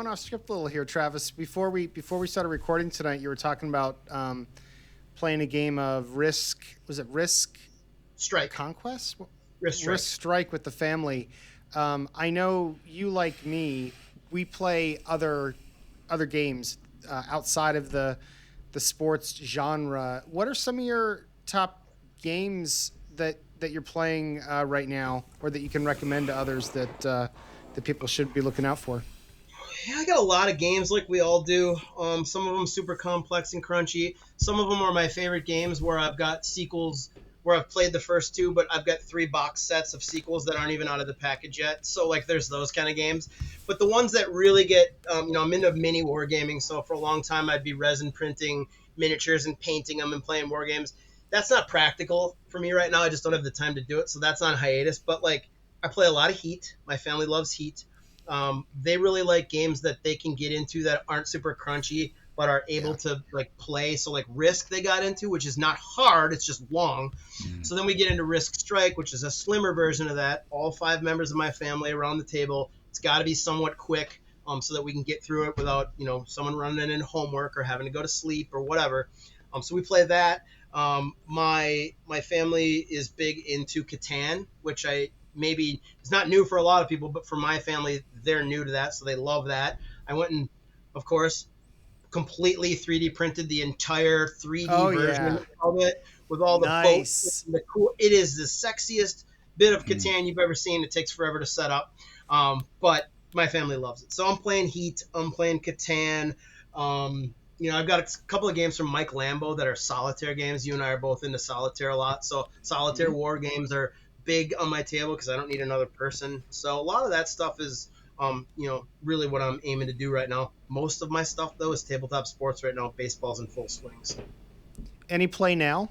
A: off script a little here, Travis. Before we started recording tonight, you were talking about playing a game of Risk. Was it Risk
C: Strike
A: Conquest?
C: Risk
A: Strike with the family. I know you, like me, we play other games outside of the sports genre. What are some of your top games that you're playing right now, or that you can recommend to others that people should be looking out for?
C: Yeah, I got a lot of games like we all do. Some of them super complex and crunchy. Some of them are my favorite games where I've got sequels where I've played the first two, but I've got 3 box sets of sequels that aren't even out of the package yet. So there's those kind of games. But the ones that really get, I'm into mini wargaming. So for a long time, I'd be resin printing miniatures and painting them and playing war games. That's not practical for me right now. I just don't have the time to do it. So that's on hiatus. But I play a lot of Heat. My family loves Heat. They really like games that they can get into that aren't super crunchy, but are able to play. So Risk they got into, which is not hard, it's just long. So then we get into Risk Strike, which is a slimmer version of that. All 5 members of my family around the table. It's got to be somewhat quick, so that we can get through it without someone running in homework or having to go to sleep or whatever. So we play that. My family is big into Catan, which maybe it's not new for a lot of people, but for my family, they're new to that, so they love that. I went and, of course, completely 3D printed the entire 3D version of it with all the boats and the cool. It is the sexiest bit of Catan you've ever seen. It takes forever to set up. But my family loves it. So I'm playing Heat. I'm playing Catan. I've got a couple of games from Mike Lambo that are solitaire games. You and I are both into solitaire a lot. So solitaire war games are big on my table because I don't need another person. So a lot of that stuff is, really what I'm aiming to do right now. Most of my stuff, though, is tabletop sports right now. Baseball's in full swing. So.
A: Any play now?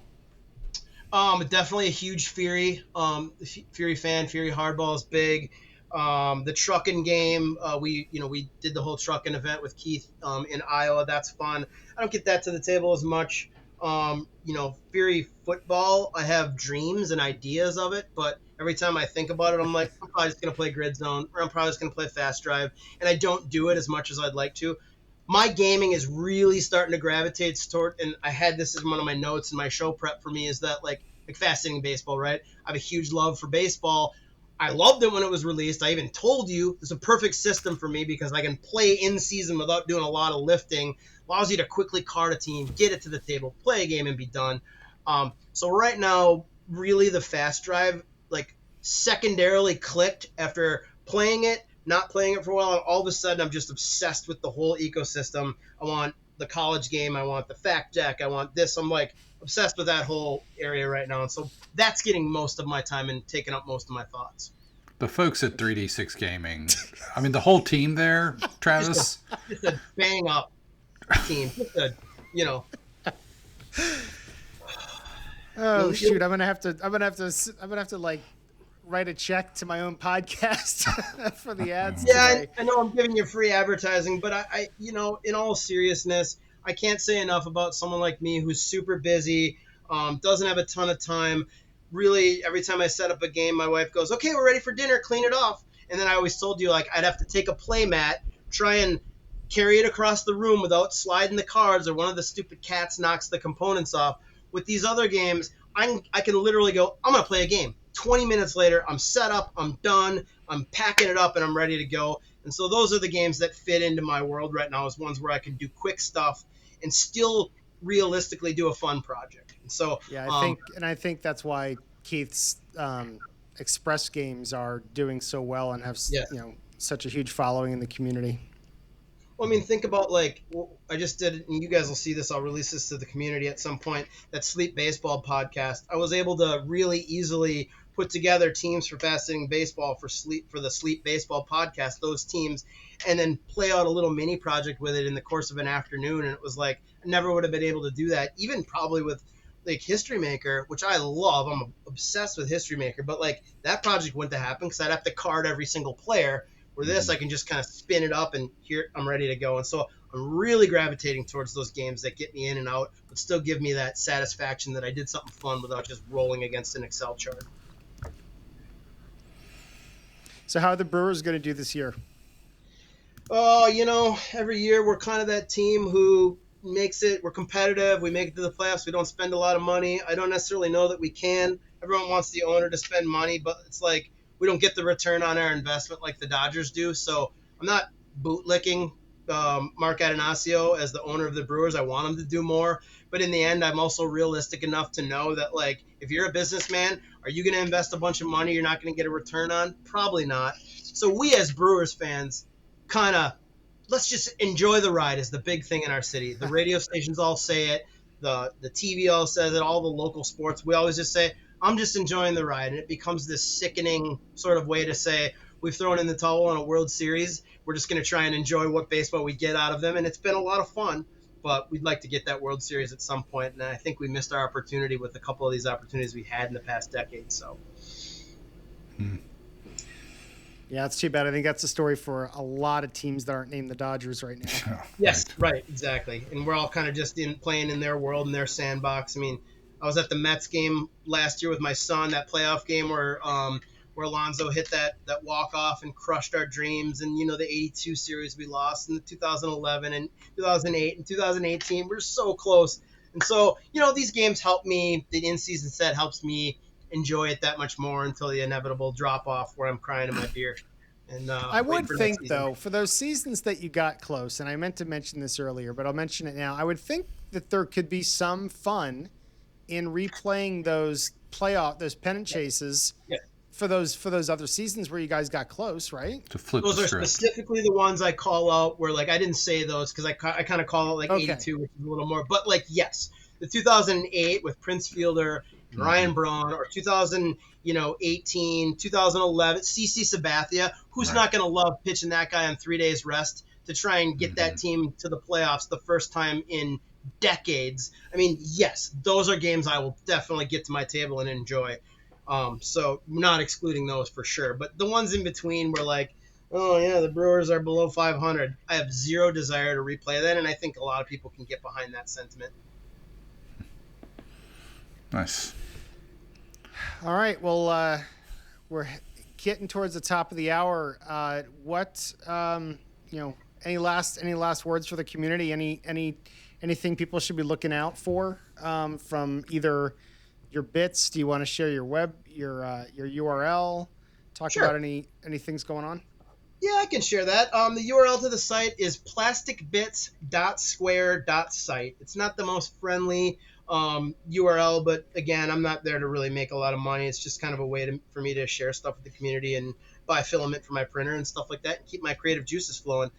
C: Definitely a huge Fury fan. Fury Hardball is big. The trucking game, we did the whole trucking event with Keith in Iowa. That's fun. I don't get that to the table as much. Fury football, I have dreams and ideas of it, but every time I think about it, I'm like, I'm probably just going to play Grid Zone, or I'm probably just going to play Fast Drive, and I don't do it as much as I'd like to. My gaming is really starting to gravitate toward, and I had this as one of my notes in my show prep for me, is that like fascinating baseball, right? I have a huge love for baseball. I loved it when it was released. I even told you it's a perfect system for me because I can play in season without doing a lot of lifting. Allows you to quickly card a team, get it to the table, play a game, and be done. So right now, really the Fast Drive, like secondarily clicked after playing it, not playing it for a while, and all of a sudden I'm just obsessed with the whole ecosystem. I want the college game. I want the fact deck. I want this. I'm like obsessed with that whole area right now. And so that's getting most of my time and taking up most of my thoughts.
B: The folks at 3D6 Gaming, I mean, the whole team there, Travis.
C: Just a bang up team.
A: Oh shoot! I'm gonna have to like write a check to my own podcast for the ads.
C: Yeah, I know I'm giving you free advertising, but I in all seriousness, I can't say enough about someone like me who's super busy, doesn't have a ton of time. Really, every time I set up a game, my wife goes, "Okay, we're ready for dinner. Clean it off." And then I always told you, like, I'd have to take a play mat, try and carry it across the room without sliding the cards, or one of the stupid cats knocks the components off. With these other games, I can literally go, I'm going to play a game. 20 minutes later, I'm set up, I'm done, I'm packing it up, and I'm ready to go. And so those are the games that fit into my world right now, is ones where I can do quick stuff and still realistically do a fun project. And so
A: yeah, I think that's why Keith's Express games are doing so well and have such a huge following in the community.
C: Well, I mean, think about I just did, and you guys will see this. I'll release this to the community at some point. That Sleep Baseball podcast. I was able to really easily put together teams for Fascinating Baseball for the Sleep Baseball podcast. Those teams, and then play out a little mini project with it in the course of an afternoon. And it was like I never would have been able to do that, even probably with like History Maker, which I love. I'm obsessed with History Maker, but like that project wouldn't have happened because I'd have to card every single player. Where this, I can just kind of spin it up and here I'm ready to go. And so I'm really gravitating towards those games that get me in and out, but still give me that satisfaction that I did something fun without just rolling against an Excel chart.
A: So how are the Brewers going to do this year?
C: Oh, every year we're kind of that team who makes it. We're competitive. We make it to the playoffs. We don't spend a lot of money. I don't necessarily know that we can. Everyone wants the owner to spend money, but it's like, we don't get the return on our investment like the Dodgers do. So I'm not bootlicking Mark Atanasio as the owner of the Brewers. I want him to do more. But in the end, I'm also realistic enough to know that, like, if you're a businessman, are you going to invest a bunch of money you're not going to get a return on? Probably not. So we as Brewers fans kind of, let's just enjoy the ride is the big thing in our city. The radio stations all say it. The TV all says it. All the local sports, we always just say, I'm just enjoying the ride. And it becomes this sickening sort of way to say, we've thrown in the towel on a World Series. We're just going to try and enjoy what baseball we get out of them. And it's been a lot of fun, but we'd like to get that World Series at some point. And I think we missed our opportunity with a couple of these opportunities we had in the past decade. So.
A: Yeah, it's too bad. I think that's a story for a lot of teams that aren't named the Dodgers right now.
C: Yes, right, exactly. And we're all kind of just playing in their world, in their sandbox. I mean, I was at the Mets game last year with my son, that playoff game where Alonso hit that walk-off and crushed our dreams. And, the 82 series we lost, and the 2011 and 2008 and 2018. We're so close. And so, these games help me. The in-season set helps me enjoy it that much more until the inevitable drop-off where I'm crying in my beer. And
A: I would think, though, for those seasons that you got close, and I meant to mention this earlier, but I'll mention it now, I would think that there could be some fun in replaying those pennant chases for those other seasons where you guys got close, right?
B: To flip
C: Those
B: the
C: are
B: script.
C: specifically the ones I call out where, like, I didn't say those because I kind of call it like
A: Okay.
C: 82, which is a little more. But, like, yes, the 2008 with Prince Fielder and Ryan Braun, or 2018, 2011, CC Sabathia. Who's
B: Right.
C: not going to love pitching that guy on 3 days rest to try and get that team to the playoffs the first time in decades? I mean, yes, those are games I will definitely get to my table and enjoy. So not excluding those for sure, but the ones in between were like, oh yeah, the Brewers are below 500. I have zero desire to replay that, and I think a lot of people can get behind that sentiment.
B: Nice.
A: All right. Well, we're getting towards the top of the hour. Any last words for the community? Anything people should be looking out for from either your bits? Do you want to share your URL? Talk
C: Sure.
A: about any things going on?
C: Yeah, I can share that. The URL to the site is plasticbits.square.site. It's not the most friendly URL, but again, I'm not there to really make a lot of money. It's just kind of a way for me to share stuff with the community and buy filament for my printer and stuff like that, and keep my creative juices flowing.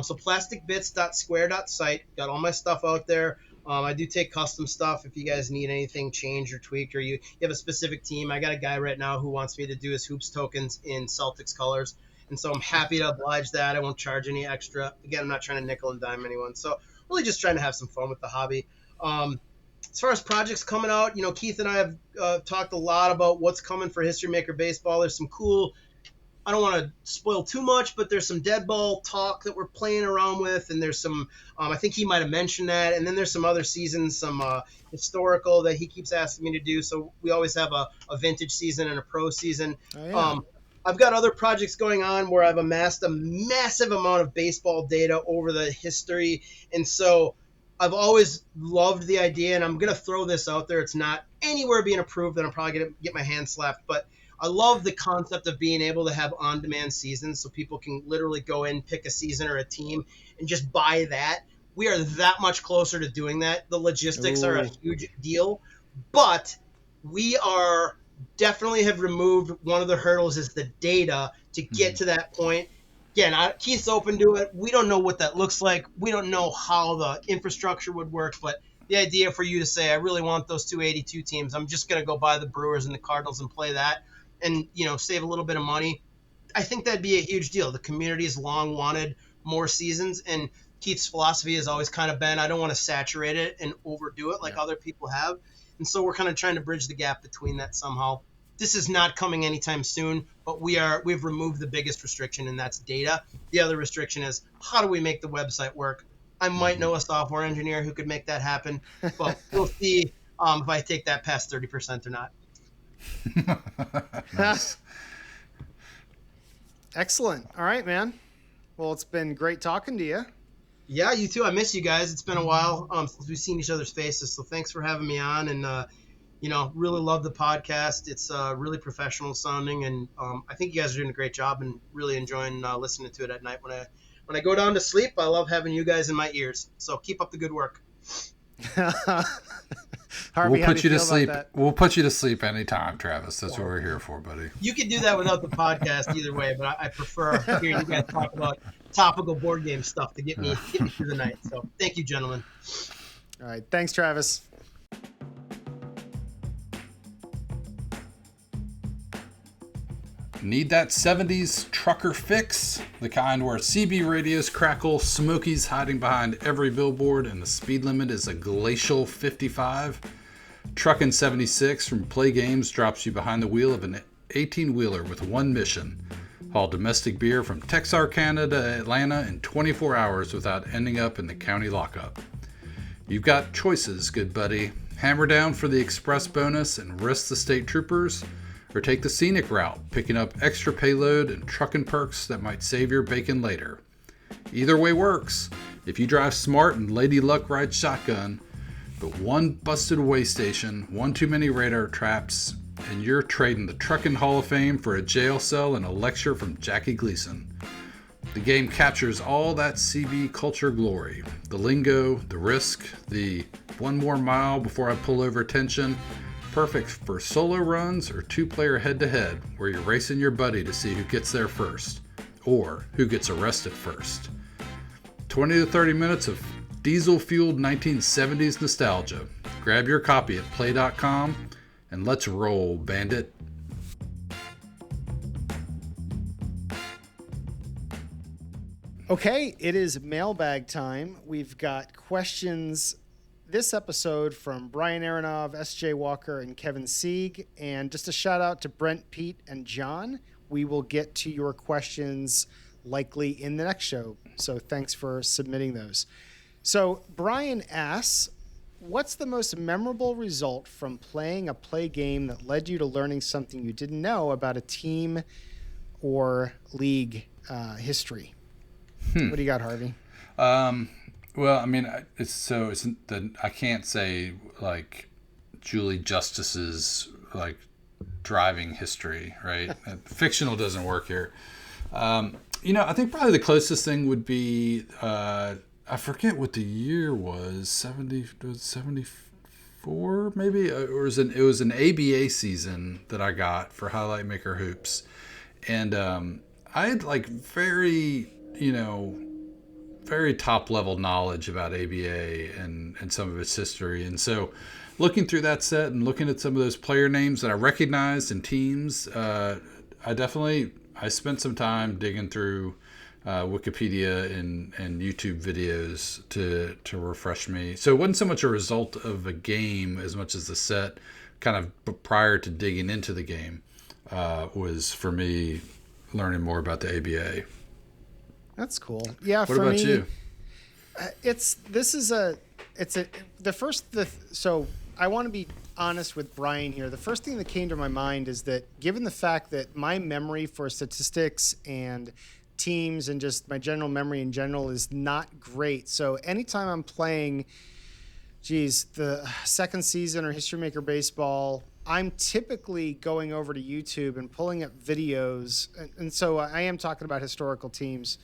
C: So plasticbits.square.site. Got all my stuff out there. I do take custom stuff if you guys need anything changed or tweaked, or you have a specific team. I got a guy right now who wants me to do his hoops tokens in Celtics colors, and so I'm happy to oblige that. I won't charge any extra. Again, I'm not trying to nickel and dime anyone, so really just trying to have some fun with the hobby. As far as projects coming out, Keith and I have talked a lot about what's coming for History Maker Baseball. There's some cool, I don't want to spoil too much, but there's some dead ball talk that we're playing around with, and there's some, I think he might have mentioned that, and then there's some other seasons, some historical that he keeps asking me to do, so we always have a vintage season and a pro season.
A: Oh, yeah.
C: I've got other projects going on where I've amassed a massive amount of baseball data over the history, and so I've always loved the idea, and I'm going to throw this out there. It's not anywhere being approved, and I'm probably going to get my hand slapped, but I love the concept of being able to have on-demand seasons so people can literally go in, pick a season or a team, and just buy that. We are that much closer to doing that. The logistics are a huge deal, but we are definitely have removed one of the hurdles is the data to get to that point. Again, Keith's open to it. We don't know what that looks like. We don't know how the infrastructure would work, but the idea for you to say, I really want those 282 teams, I'm just going to go buy the Brewers and the Cardinals and play that and, save a little bit of money. I think that'd be a huge deal. The community has long wanted more seasons, and Keith's philosophy has always kind of been, I don't want to saturate it and overdo it like other people have. And so we're kind of trying to bridge the gap between that somehow. This is not coming anytime soon, but we've removed the biggest restriction, and that's data. The other restriction is, how do we make the website work? I might know a software engineer who could make that happen, but we'll see if I take that past 30% or not.
B: Nice.
A: Excellent. All right, man. Well, it's been great talking to you.
C: Yeah, you too. I miss you guys. It's been a while since we've seen each other's faces, so thanks for having me on, and really love the podcast. It's really professional sounding, and I think you guys are doing a great job, and really enjoying listening to it at night. When I go down to sleep, I love having you guys in my ears. So keep up the good work.
A: Harvey,
B: We'll
A: how
B: put
A: do
B: you to
A: feel about
B: sleep.
A: that?
B: We'll put you to sleep anytime, Travis. That's what we're here for, buddy.
C: You can do that without the podcast either way, but I prefer hearing you guys talk about topical board game stuff to get me through the night. So thank you, gentlemen.
A: All right. Thanks, Travis.
B: Need that 70s trucker fix? The kind where CB radios crackle, Smokies hiding behind every billboard, and the speed limit is a glacial 55? Truckin' 76 from PLAAY Games drops you behind the wheel of an 18-wheeler with one mission: haul domestic beer from Texarkana to Atlanta in 24 hours without ending up in the county lockup. You've got choices, good buddy. Hammer down for the express bonus and risk the state troopers, or take the scenic route, picking up extra payload and truckin' perks that might save your bacon later. Either way works. If you drive smart and Lady Luck rides shotgun, but one busted way station, one too many radar traps, and you're trading the Truckin' Hall of Fame for a jail cell and a lecture from Jackie Gleason. The game captures all that CB culture glory. The lingo, the risk, the one more mile before I pull over tension, Perfect for solo runs or 2-player head-to-head where you're racing your buddy to see who gets there first or who gets arrested first. 20 to 30 minutes of diesel-fueled 1970s nostalgia. Grab your copy at PLAAY.com and let's roll, bandit.
A: Okay, it is mailbag time. We've got questions this episode from Brian Aronov, SJ Walker, and Kevin Sieg. And just a shout out to Brent, Pete, and John. We will get to your questions likely in the next show. So thanks for submitting those. So Brian asks, what's the most memorable result from playing a play game that led you to learning something you didn't know about a team or league history? What do you got, Harvey?
B: Well, I mean, I can't say like Julie Justice's like driving history, right? Fictional doesn't work here. I think probably the closest thing would be I forget what the year was, 74 maybe, or it was an ABA season that I got for Highlight Maker Hoops, and I had like very top level knowledge about ABA and some of its history. And so looking through that set and looking at some of those player names that I recognized and teams, I spent some time digging through Wikipedia and YouTube videos to refresh me. So it wasn't so much a result of a game as much as the set kind of prior to digging into the game was for me learning more about the ABA.
A: That's cool. Yeah.
B: What about you?
A: So I want to be honest with Brian here. The first thing that came to my mind is that given the fact that my memory for statistics and teams and just my general memory in general is not great. So anytime I'm playing, the second season or History Maker Baseball, I'm typically going over to YouTube and pulling up videos. And so I am talking about historical teams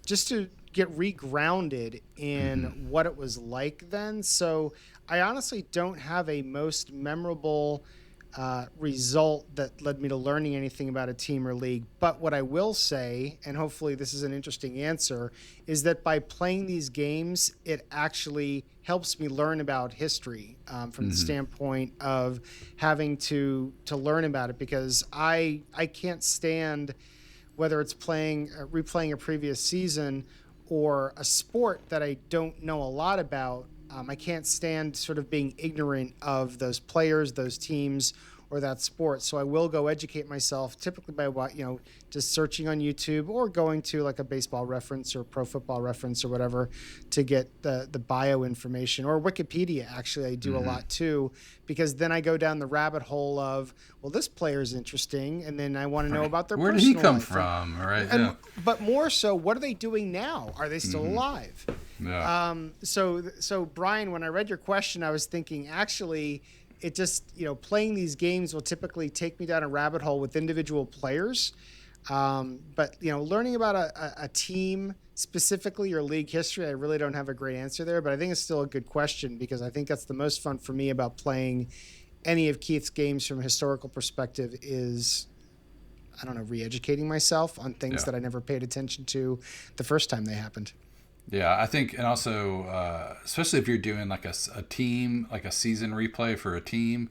A: just to get regrounded in what it was like then. So I honestly don't have a most memorable result that led me to learning anything about a team or league. But what I will say, and hopefully this is an interesting answer, is that by playing these games, it actually helps me learn about history from the standpoint of having to learn about it, because I can't stand whether it's replaying a previous season or a sport that I don't know a lot about. I can't stand sort of being ignorant of those players, those teams, or that sport. So I will go educate myself, typically by just searching on YouTube or going to like a baseball reference or pro football reference or whatever to get the bio information, or Wikipedia. Actually, I do a lot too, because then I go down the rabbit hole of, well, this player is interesting, and then I want to know about their
B: Where
A: personal
B: did he come
A: life.
B: from? Right.
A: And, but more so, what are they doing now? Are they still alive?
B: Yeah.
A: So Brian, when I read your question, I was thinking, actually, it just, playing these games will typically take me down a rabbit hole with individual players. But learning about a team specifically, or league history, I really don't have a great answer there, but I think it's still a good question, because I think that's the most fun for me about playing any of Keith's games from a historical perspective is, I don't know, re-educating myself on things that I never paid attention to the first time they happened.
B: Yeah, I think, and also, especially if you're doing like a team, like a season replay for a team,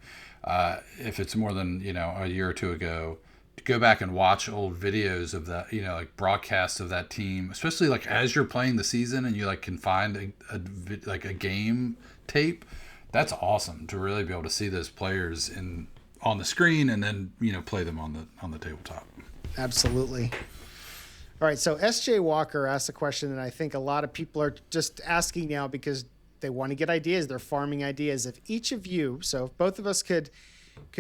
B: if it's more than, a year or two ago, to go back and watch old videos of that, like broadcasts of that team, especially like as you're playing the season and you like can find a game tape. That's awesome to really be able to see those players on the screen and then, play them on the tabletop.
A: Absolutely. All right, so SJ Walker asked a question that I think a lot of people are just asking now because they want to get ideas. They're farming ideas. If each of you, so if both of us could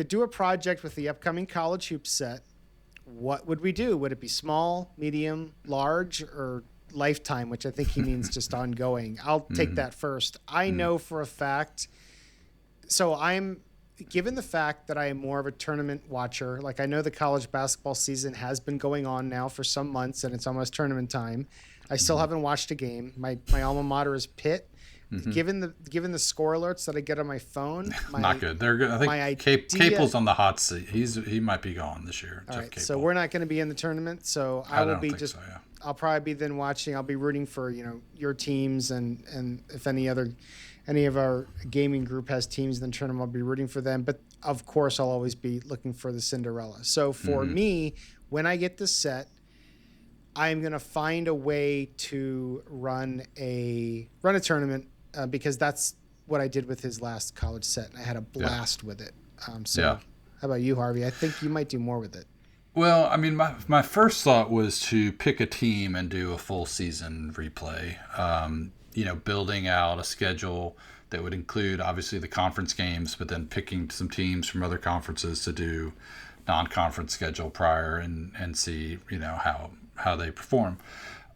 A: do a project with the upcoming college hoops set, what would we do? Would it be small, medium, large, or lifetime, which I think he means just ongoing? I'll take that first. I know for a fact, so given the fact that I am more of a tournament watcher, like I know the college basketball season has been going on now for some months and it's almost tournament time. I still haven't watched a game. My alma mater is Pitt. given the score alerts that I get on my phone,
B: not good. They're good. I think Capel's on the hot seat. He might be gone this year.
A: All right, so we're not going to be in the tournament. So I will be just.
B: So, yeah.
A: I'll probably be then watching. I'll be rooting for your teams and if any of our gaming group has teams in the tournament, I'll be rooting for them. But of course, I'll always be looking for the Cinderella. So for me, when I get this set, I'm gonna find a way to run a tournament because that's what I did with his last college set, and I had a blast with it. How about you, Harvey? I think you might do more with it.
B: Well, I mean, my first thought was to pick a team and do a full season replay. Building out a schedule that would include obviously the conference games, but then picking some teams from other conferences to do non-conference schedule prior and see how they perform.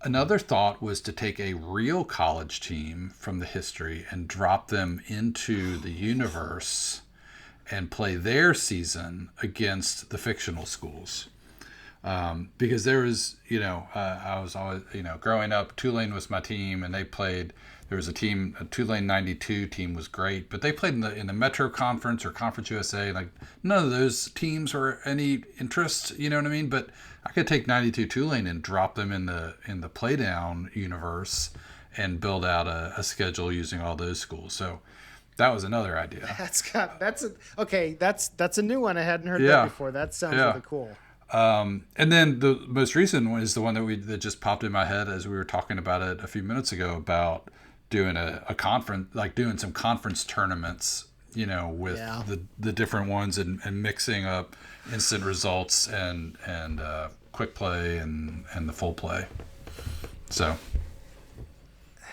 B: Another thought was to take a real college team from the history and drop them into the universe and play their season against the fictional schools. Because there was, I was always, growing up, Tulane was my team, and they played. There was a Tulane '92 team was great, but they played in the Metro Conference or Conference USA. Like none of those teams were any interest, you know what I mean? But I could take '92 Tulane and drop them in the Playdown universe and build out a schedule using all those schools. So that was another idea.
A: That's a new one. I hadn't heard that before. That sounds really cool.
B: And then the most recent one is the one that just popped in my head as we were talking about it a few minutes ago about doing a conference, like doing some conference tournaments, with the different ones and mixing up instant results and quick play and the full play. So.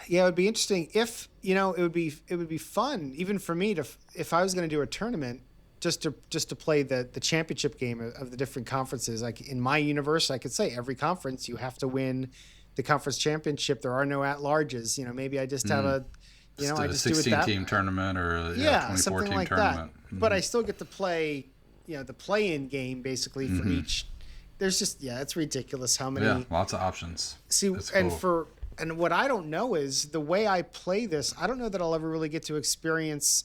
A: Yeah, it would be interesting if, it would be fun even for me if I was going to do a tournament just to play the championship game of the different conferences. Like in my universe, I could say every conference you have to win the conference championship. There are no at-larges. Maybe I just have I just do it that
B: 16-team tournament or 24-team
A: like
B: tournament.
A: That. But I still get to play, the play-in game basically for each. There's just it's ridiculous how many.
B: Yeah, lots of options.
A: See,
B: that's cool.
A: And what I don't know is the way I play this. I don't know that I'll ever really get to experience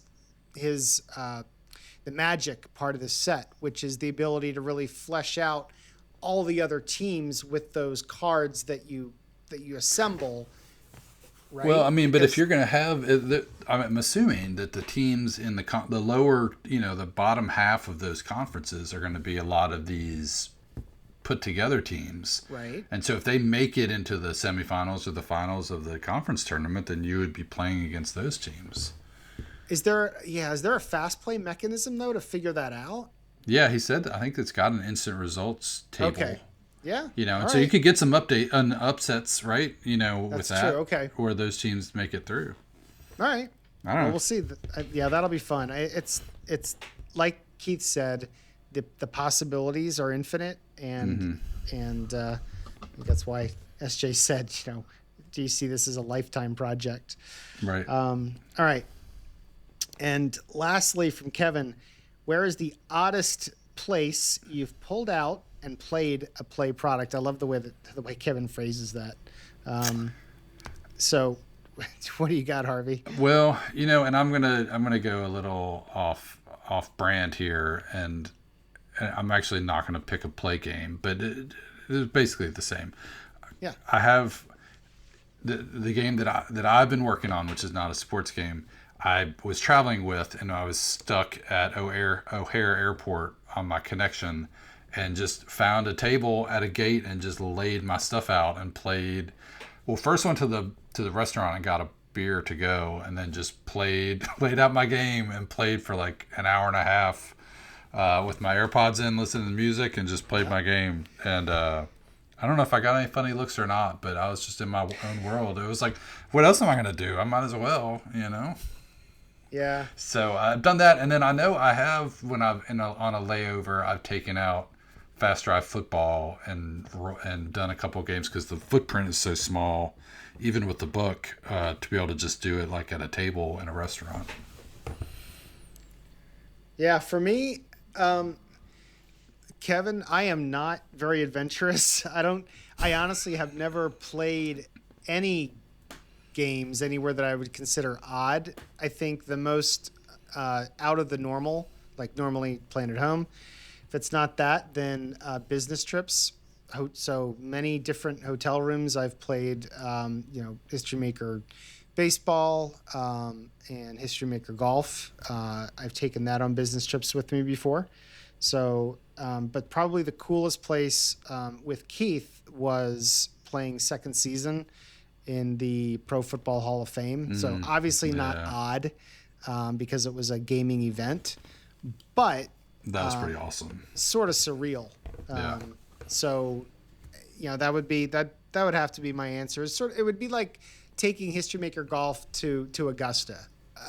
A: his the magic part of the set, which is the ability to really flesh out all the other teams with those cards that you assemble. Right?
B: Well, I mean, but if you're going to have, I'm assuming that the teams in the lower, the bottom half of those conferences are going to be a lot of these put together teams.
A: Right.
B: And so if they make it into the semifinals or the finals of the conference tournament, then you would be playing against those teams.
A: Is there a fast play mechanism though to figure that out?
B: Yeah, he said I think it's got an instant results table.
A: Okay. Yeah.
B: And so you could get some upsets, right?
A: That's
B: with that.
A: True. Okay.
B: Where those teams make it through.
A: All right.
B: I don't know.
A: We'll see. That'll be fun. It's like Keith said, the possibilities are infinite, and I think that's why SJ said, do you see this as a lifetime project?
B: Right.
A: All right. And lastly, from Kevin, where is the oddest place you've pulled out and played a play product? I love the way Kevin phrases that. So, what do you got, Harvey?
B: Well, and I'm gonna go a little off brand here, and I'm actually not gonna pick a play game, but it's basically the same.
A: Yeah.
B: I have the game that I've been working on, which is not a sports game. I was traveling with, and I was stuck at O'Hare Airport on my connection, and just found a table at a gate and just laid my stuff out and played. Well, first went to the restaurant and got a beer to go, and then just laid out my game and played for like an hour and a half with my AirPods in, listening to music, and just played my game. And I don't know if I got any funny looks or not, but I was just in my own world. It was like, what else am I gonna do? I might as well,
A: Yeah.
B: So I've done that, and then I know I have when on a layover, I've taken out Fast Drive Football and done a couple of games because the footprint is so small, even with the book, to be able to just do it like at a table in a restaurant.
A: Yeah, for me, Kevin, I am not very adventurous. I honestly have never played any games anywhere that I would consider odd. I think the most out of the normal, like normally playing at home. If it's not that, then business trips. So many different hotel rooms. I've played, History Maker baseball and History Maker golf. I've taken that on business trips with me before. So, but probably the coolest place with Keith was playing second season in the Pro Football Hall of Fame. So obviously not odd because it was a gaming event, but
B: that was pretty awesome.
A: Sort of surreal. So, that would would have to be my answer. It would be like taking History Maker golf to Augusta.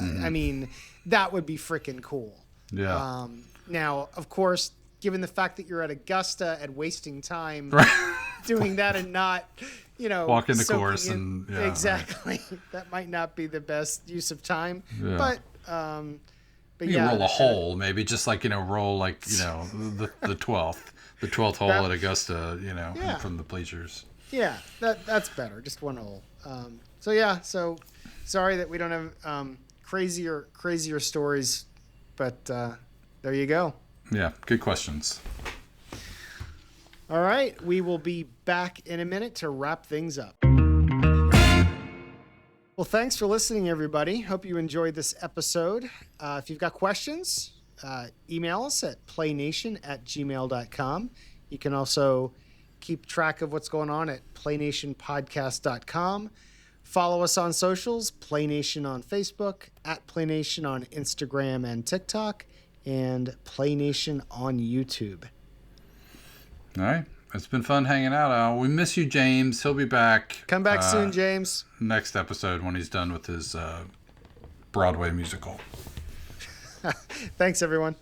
A: I mean, that would be freaking cool.
B: Yeah.
A: Now, of course, given the fact that you're at Augusta and wasting time doing that and not,
B: walking the course
A: exactly. Right. That might not be the best use of time. Yeah. But
B: you roll a hole, maybe just like, roll like, the 12th hole at Augusta, from the bleachers.
A: Yeah, that's better. Just one hole. So sorry that we don't have crazier stories, but there you go.
B: Yeah, good questions.
A: All right, we will be back in a minute to wrap things up. Well, thanks for listening, everybody. Hope you enjoyed this episode. If you've got questions, email us at playnation@gmail.com. You can also keep track of what's going on at playnationpodcast.com. Follow us on socials, PlayNation on Facebook, at PlayNation on Instagram and TikTok, and PlayNation on YouTube.
B: All right. It's been fun hanging out. We miss you, James. He'll be back.
A: Come back soon, James.
B: Next episode when he's done with his Broadway musical.
A: Thanks, everyone.